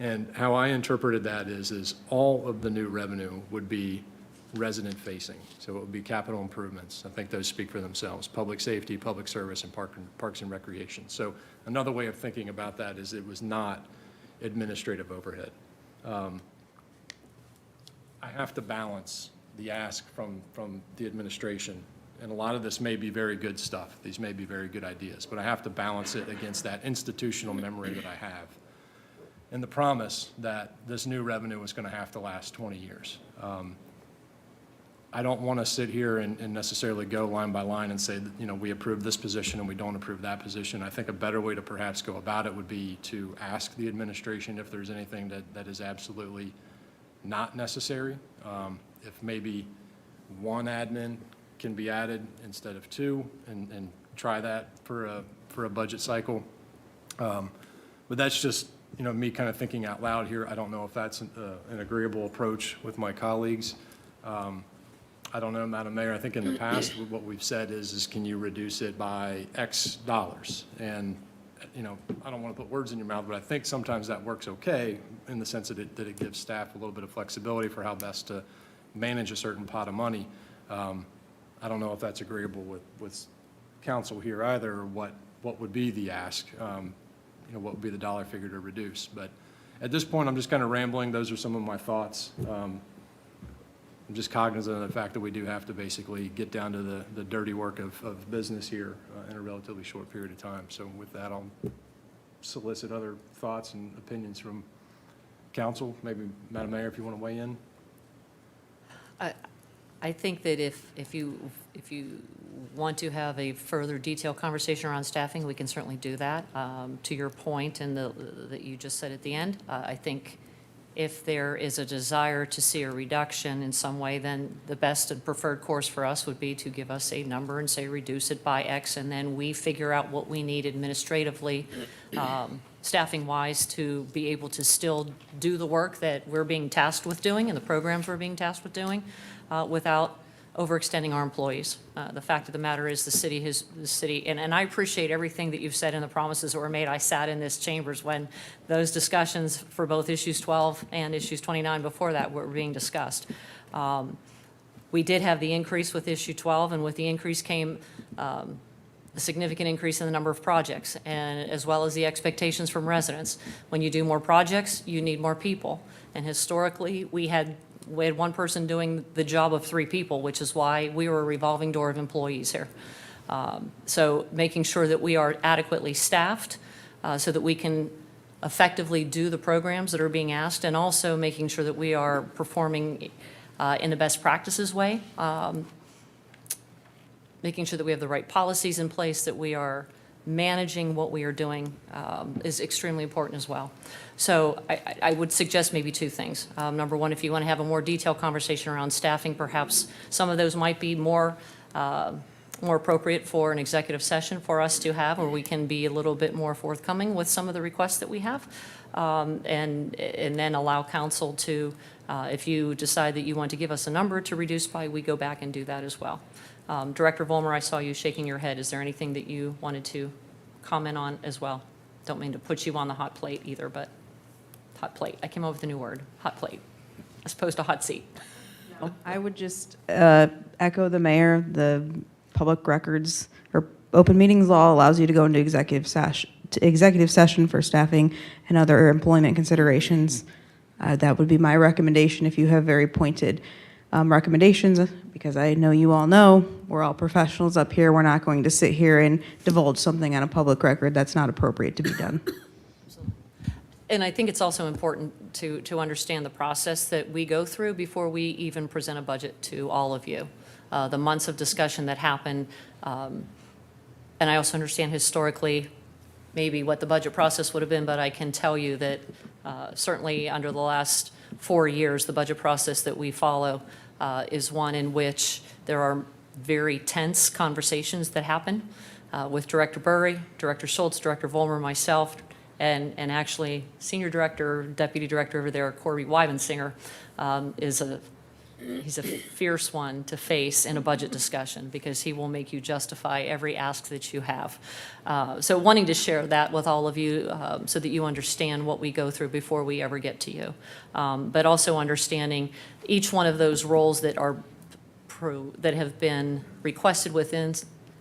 And how I interpreted that is all of the new revenue would be resident facing. So it would be capital improvements. I think those speak for themselves. Public safety, public service, and parks and recreation. So another way of thinking about that is it was not administrative overhead. I have to balance the ask from the administration. And a lot of this may be very good stuff. These may be very good ideas, but I have to balance it against that institutional memory that I have and the promise that this new revenue is going to have to last 20 years. I don't want to sit here and necessarily go line by line and say that, you know, we approve this position and we don't approve that position. I think a better way to perhaps go about it would be to ask the administration if there's anything that is absolutely not necessary. If maybe 1 admin can be added instead of 2 and try that for a budget cycle. But that's just, you know, me kind of thinking out loud here. I don't know if that's an agreeable approach with my colleagues. I don't know, Madam Mayor, I think in the past what we've said is can you reduce it by X dollars? And, you know, I don't want to put words in your mouth, but I think sometimes that works okay in the sense that it gives staff a little bit of flexibility for how best to manage a certain pot of money. I don't know if that's agreeable with council here either, or what would be the ask, you know, what would be the dollar figure to reduce. But at this point, I'm just kind of rambling. Those are some of my thoughts. I'm just cognizant of the fact that we do have to basically get down to the dirty work of business here in a relatively short period of time. So with that, I'll solicit other thoughts and opinions from council. Maybe Madam Mayor, if you want to weigh in. I think that if you want to have a further detailed conversation around staffing, we can certainly do that. To your point and that you just said at the end, I think if there is a desire to see a reduction in some way, then the best and preferred course for us would be to give us a number and say reduce it by X, and then we figure out what we need administratively, staffing-wise, to be able to still do the work that we're being tasked with doing and the programs we're being tasked with doing without overextending our employees. The fact of the matter is the city, and I appreciate everything that you've said and the promises that were made. I sat in this chambers when those discussions for both issues 12 and issues 29 before that were being discussed. We did have the increase with issue 12, and with the increase came a significant increase in the number of projects, and as well as the expectations from residents. When you do more projects, you need more people. And historically, we had 1 person doing the job of 3 people, which is why we were a revolving door of employees here. So making sure that we are adequately staffed so that we can effectively do the programs that are being asked, and also making sure that we are performing in the best practices way, making sure that we have the right policies in place, that we are managing what we are doing is extremely important as well. So I would suggest maybe 2 things. Number 1, if you want to have a more detailed conversation around staffing, perhaps some of those might be more more appropriate for an executive session for us to have, where we can be a little bit more forthcoming with some of the requests that we have, and then allow council to, if you decide that you want to give us a number to reduce by, we go back and do that as well. Director Volmer, I saw you shaking your head. Is there anything that you wanted to comment on as well? Don't mean to put you on the hot plate either, but hot plate. I came up with a new word, hot plate, as opposed to hot seat. I would just echo the mayor. The public records or open meetings law allows you to go into executive session for staffing and other employment considerations. That would be my recommendation if you have very pointed recommendations, because I know you all know we're all professionals up here. We're not going to sit here and divulge something on a public record that's not appropriate to be done. And I think it's also important to understand the process that we go through before we even present a budget to all of you. The months of discussion that happen, and I also understand historically maybe what the budget process would have been, but I can tell you that certainly under the last 4 years, the budget process that we follow is one in which there are very tense conversations that happen with Director Burry, Director Schultz, Director Volmer, myself, and actually Senior Director, Deputy Director over there, Corey Weibensinger, he's a fierce one to face in a budget discussion, because he will make you justify every ask that you have. So wanting to share that with all of you so that you understand what we go through before we ever get to you. But also understanding each one of those roles that are that have been requested within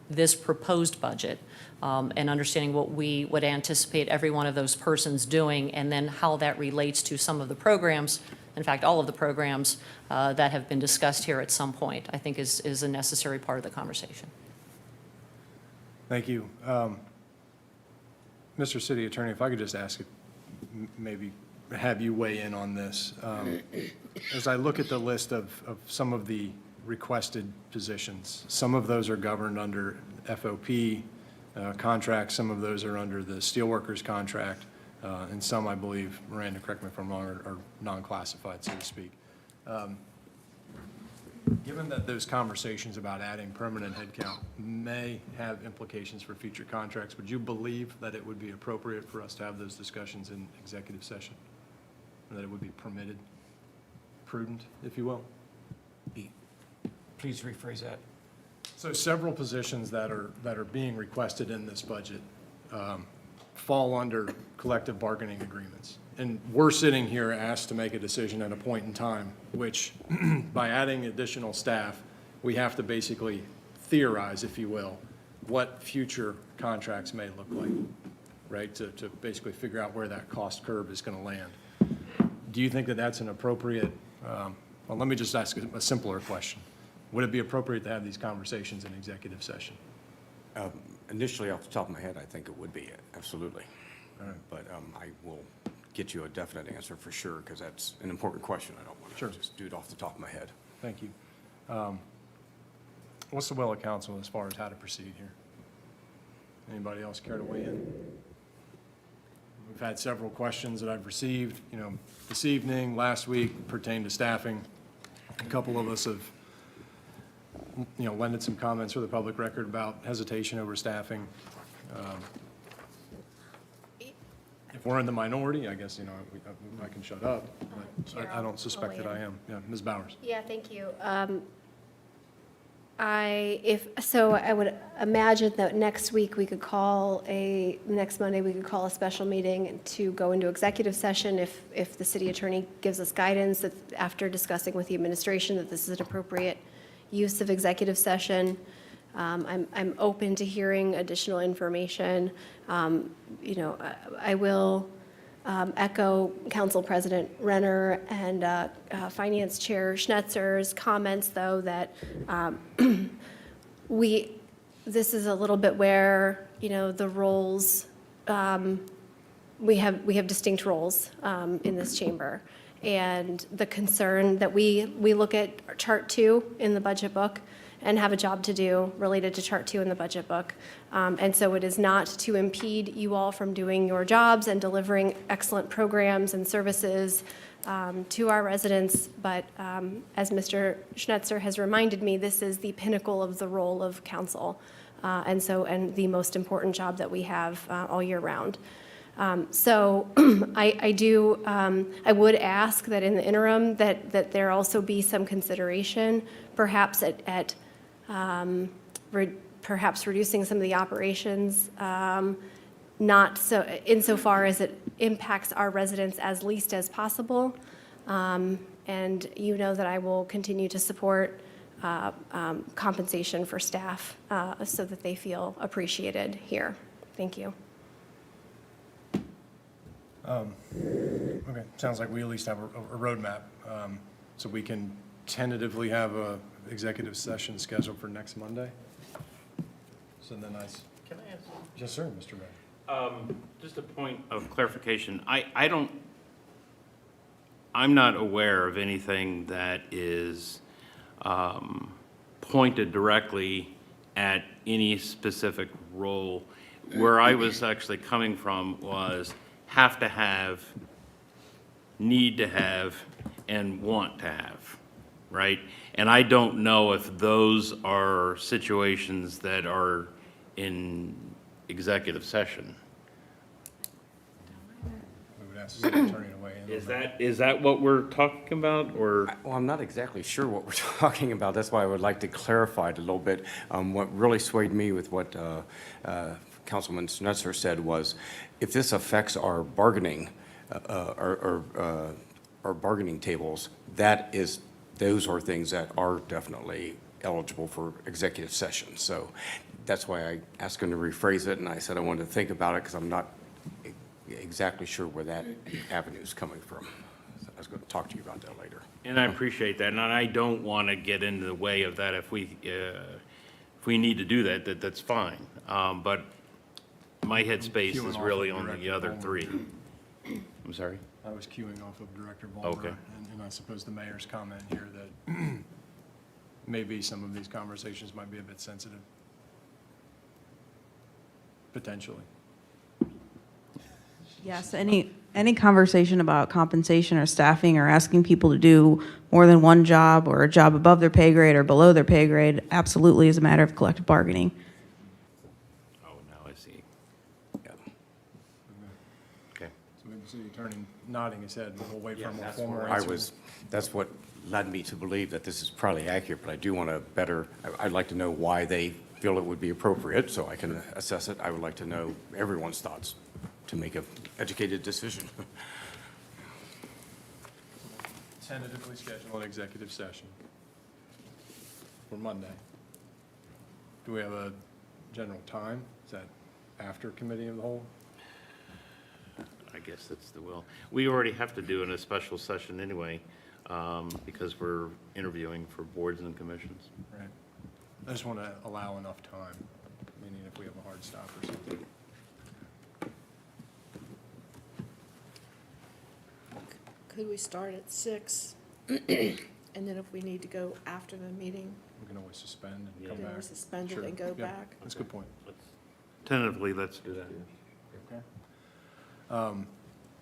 this proposed budget, and understanding what we would anticipate every one of those persons doing, and then how that relates to some of the programs, in fact, all of the programs that have been discussed here at some point, I think is a necessary part of the conversation. Thank you. Mr. City Attorney, if I could just ask, maybe have you weigh in on this. As I look at the list of some of the requested positions, some of those are governed under FOP contracts, some of those are under the steelworkers contract, and some, I believe, Miranda, correct me if I'm wrong, are non-classified, so to speak. Given that those conversations about adding permanent headcount may have implications for future contracts, would you believe that it would be appropriate for us to have those discussions in executive session? Or that it would be permitted, prudent, if you will? Please rephrase that. So several positions that are being requested in this budget fall under collective bargaining agreements. And we're sitting here asked to make a decision at a point in time, which by adding additional staff, we have to basically theorize, if you will, what future contracts may look like, right? To basically figure out where that cost curve is going to land. Do you think that that's an appropriate, well, let me just ask a simpler question. Would it be appropriate to have these conversations in executive session? Initially, off the top of my head, I think it would be, absolutely. But I will get you a definite answer for sure, because that's an important question. I don't want to just do it off the top of my head. Thank you. What's the will of council as far as how to proceed here? Anybody else care to weigh in? We've had several questions that I've received, this evening, last week, pertain to staffing. A couple of us have lended some comments for the public record about hesitation over staffing. If we're in the minority, I guess, I can shut up, but I don't suspect that I am. Yeah, Ms. Bowers. Yeah, thank you. I would imagine that next Monday, we could call a special meeting to go into executive session if the city attorney gives us guidance that after discussing with the administration that this is an appropriate use of executive session. I'm open to hearing additional information. I will echo Council President Renner and Finance Chair Schnetzer's comments, though, that this is a little bit where, the roles, we have distinct roles in this chamber. and the concern that we look at Chart 2 in the budget book and have a job to do related to Chart 2 in the budget book. And so it is not to impede you all from doing your jobs and delivering excellent programs and services to our residents, but as Mr. Schnetzer has reminded me, this is the pinnacle of the role of council, and the most important job that we have all year round. So I would ask that in the interim that there also be some consideration, perhaps at perhaps reducing some of the operations, not so insofar as it impacts our residents as least as possible. And you know that I will continue to support compensation for staff so that they feel appreciated here. Thank you. Okay, sounds like we at least have a roadmap. So we can tentatively have a executive session scheduled for next Monday? So then Can I ask? Yes, sir, Mr. Mayor. Just a point of clarification. I'm not aware of anything that is pointed directly at any specific role. Where I was actually coming from was have to have, need to have, and want to have, right? And I don't know if those are situations that are in executive session. We would ask the city attorney to weigh in. Is that what we're talking about, or? Well, I'm not exactly sure what we're talking about. That's why I would like to clarify it a little bit. What really swayed me with what Councilman Schnetzer said was, if this affects our bargaining, our bargaining tables, those are things that are definitely eligible for executive session. So that's why I asked him to rephrase it, and I said I wanted to think about it because I'm not exactly sure where that avenue is coming from. So I was going to talk to you about that later. And I appreciate that, and I don't want to get into the way of that. If we need to do that, that's fine. But my headspace is really on the other three. I'm sorry? I was queuing off of Director Ballmer. Okay. And I suppose the mayor's comment here that maybe some of these conversations might be a bit sensitive. Potentially. Yes, any conversation about compensation or staffing or asking people to do more than one job or a job above their pay grade or below their pay grade absolutely is a matter of collective bargaining. Oh, now I see. Yeah. Okay. So we have the city attorney nodding his head, and we'll wait for a more formal answer. That's what led me to believe that this is probably accurate, but I do want to I'd like to know why they feel it would be appropriate, so I can assess it. I would like to know everyone's thoughts to make an educated decision. Tentatively schedule an executive session for Monday. Do we have a general time? Is that after committee of the whole? I guess that's the will. We already have to do in a special session anyway, because we're interviewing for boards and commissions. Right. I just want to allow enough time, meaning if we have a hard stop or something. Could we start at 6? And then if we need to go after the meeting, We can always suspend and come then back. we suspend it Sure. and go Yeah, back. That's a good point. Tentatively, let's do that. Okay.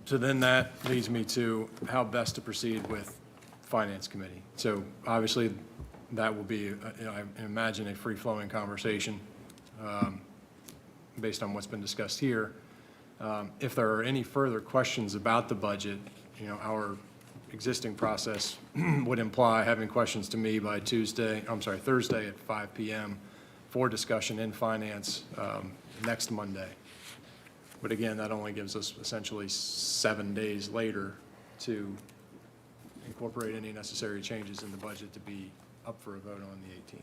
So then that leads me to how best to proceed with Finance Committee. So obviously, that will be, I imagine, a free-flowing conversation based on what's been discussed here. If there are any further questions about the budget, our existing process would imply having questions to me by Thursday at 5 p.m. for discussion in Finance next Monday. But again, that only gives us essentially 7 days later to incorporate any necessary changes in the budget to be up for a vote on the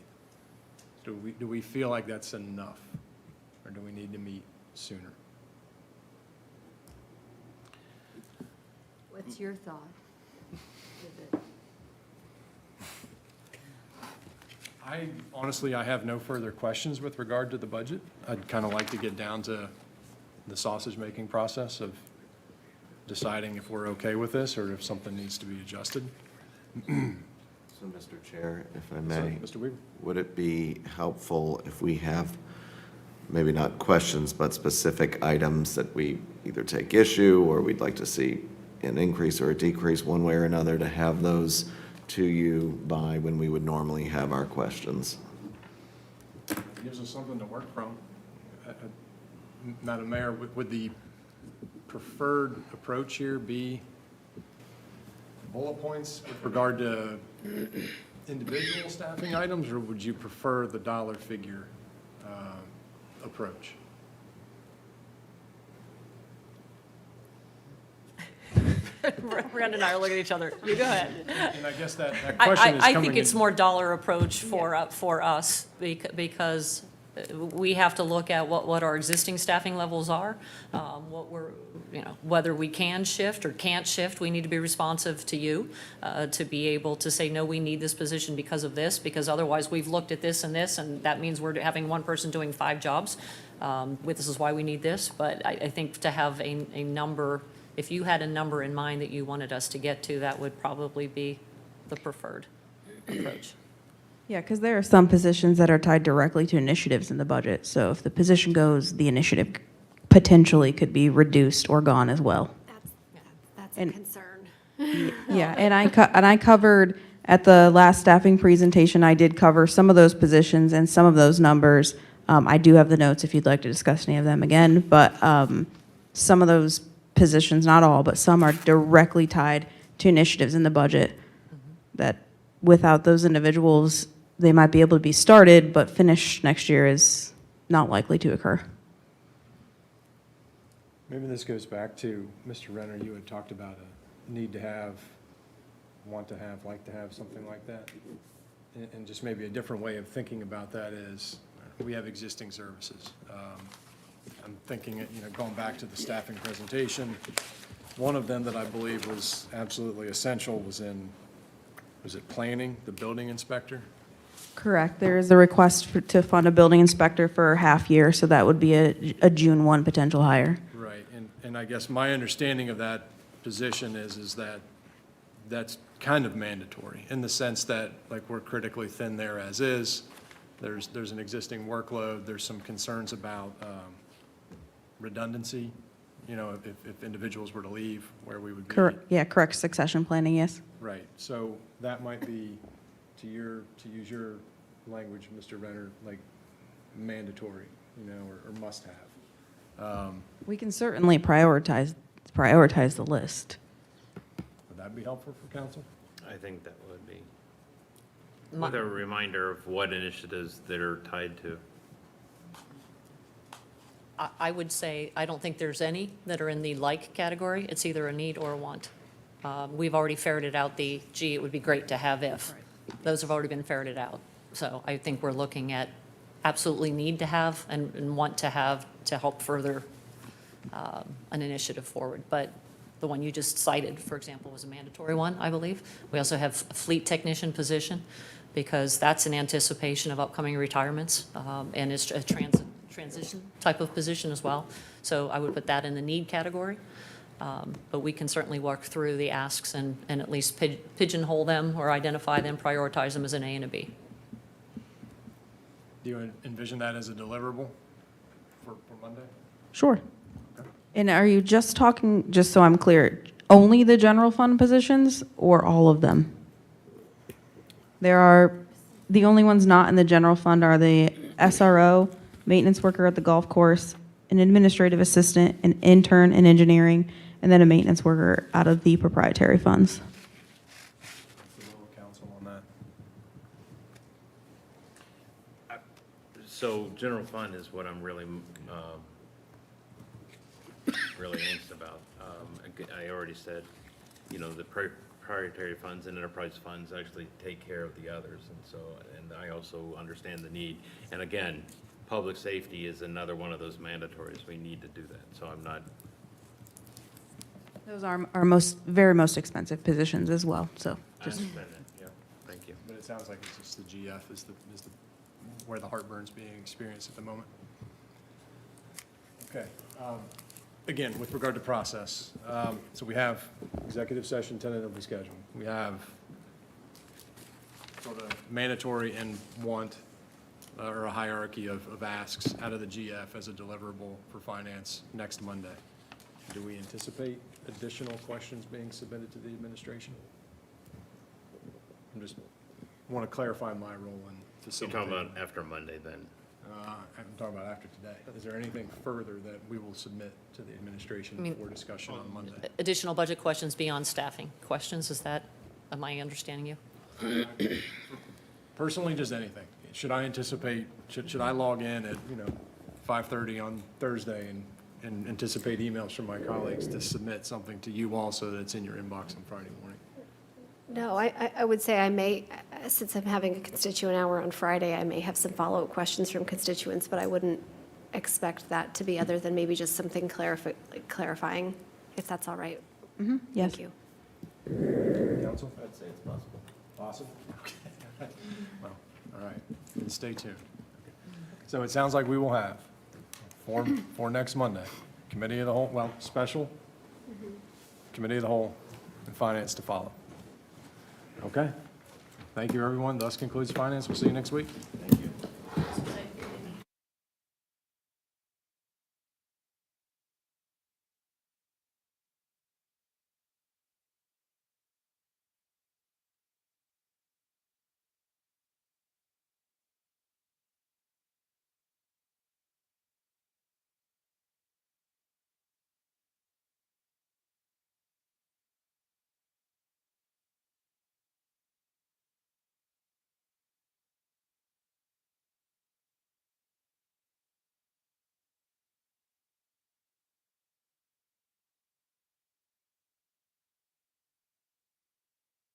18th. Do we feel like that's enough, or do we need to meet sooner? What's your thought? I have no further questions with regard to the budget. I'd kind of like to get down to the sausage-making process of deciding if we're okay with this or if something needs to be adjusted. So, Mr. Chair, if I may. Mr. Weaver? Would it be helpful if we have, maybe not questions, but specific items that we either take issue or we'd like to see an increase or a decrease one way or another, to have those to you by when we would normally have our questions? It gives us something to work from. Madam Mayor, would the preferred approach here be bullet points with regard to individual staffing items, or would you prefer the dollar figure approach? Brandon and I are looking at each other. You go ahead. And I guess that question is coming I think it's in- more dollar approach for us because we have to look at what our existing staffing levels are, what we're, whether we can shift or can't shift. We need to be responsive to you to be able to say, no, we need this position because of this, because otherwise we've looked at this, and that means we're having one person doing 5 jobs. This is why we need this. But I think to have a number, if you had a number in mind that you wanted us to get to, that would probably be the preferred approach. Yeah, because there are some positions that are tied directly to initiatives in the budget. So if the position goes, the initiative potentially could be reduced or gone as well. That's And- a concern. Yeah, and I covered, at the last staffing presentation, I did cover some of those positions and some of those numbers. I do have the notes if you'd like to discuss any of them again, but some of those positions, not all, but some are directly tied to initiatives in the budget that without those individuals, they might be able to be started, but finish next year is not likely to occur. Maybe this goes back to, Mr. Renner, you had talked about a need to have, want to have, like to have, something like that. And just maybe a different way of thinking about that is, we have existing services. I'm thinking, going back to the staffing presentation, one of them that I believe was absolutely essential was it planning, the building inspector? Correct. There is a request to fund a building inspector for a half year, so that would be a June 1 potential hire. Right, and I guess my understanding of that position is that that's kind of mandatory, in the sense that, like, we're critically thin there as is. There's an existing workload, there's some concerns about redundancy, if individuals were to leave, where we would be. Correct. Yeah, correct succession planning, yes. Right, so that might be, to use your language, Mr. Renner, like mandatory, or must have. We can certainly prioritize the list. Would that be helpful for council? I think that would be. With a reminder of what initiatives that are tied to. I would say, I don't think there's any that are in the like category. It's either a need or a want. We've already ferreted out it would be great to have if. Those have already been ferreted out. So I think we're looking at absolutely need to have and want to have to help further an initiative forward. But the one you just cited, for example, was a mandatory one, I believe. We also have a fleet technician position, because that's in anticipation of upcoming retirements, and it's a transition type of position as well. So I would put that in the need category. But we can certainly work through the asks and at least pigeonhole them or identify them, prioritize them as an A and a B. Do you envision that as a deliverable for Monday? Sure. And are you just talking, just so I'm clear, only the general fund positions or all of them? The only ones not in the general fund are the SRO, maintenance worker at the golf course, an administrative assistant, an intern in engineering, and then a maintenance worker out of the proprietary funds. What's the will of council on that? So general fund is what I'm really, really angst about. I already said, the proprietary funds and enterprise funds actually take care of the others, and I also understand the need. And again, public safety is another one of those mandatories. We need to do that. So I'm not. Those are our very most expensive positions as well, so. I understand that. Yeah, thank you. But it sounds like it's just the GF is where the heartburn's being experienced at the moment. Okay. again, with regard to process, so we have executive session tentatively scheduled. We have sort of mandatory and want, or a hierarchy of asks out of the GF as a deliverable for finance next Monday. Do we anticipate additional questions being submitted to the administration? I just want to clarify my role in You're facilitating. talking about after Monday then? I'm talking about after today. Is there anything further that we will submit to the administration I mean, for discussion on Monday? Additional budget questions beyond staffing questions, is that, am I understanding you? Personally, just anything. Should I anticipate, should I log in at, 5:30 on Thursday and anticipate emails from my colleagues to submit something to you all so that it's in your inbox on Friday morning? No, I would say I may, since I'm having a constituent hour on Friday, I may have some follow-up questions from constituents, but I wouldn't expect that to be other than maybe just something clarifying, if that's all right. Yes. Thank you. Council? I'd say it's possible. Possible? Okay. Well, all right. Then stay tuned. So it sounds like we will have, for next Monday, Committee of the Whole, well, special, Committee of the Whole, and Finance to follow. Okay. Thank you, everyone. Thus concludes Finance. We'll see you next week. Thank you.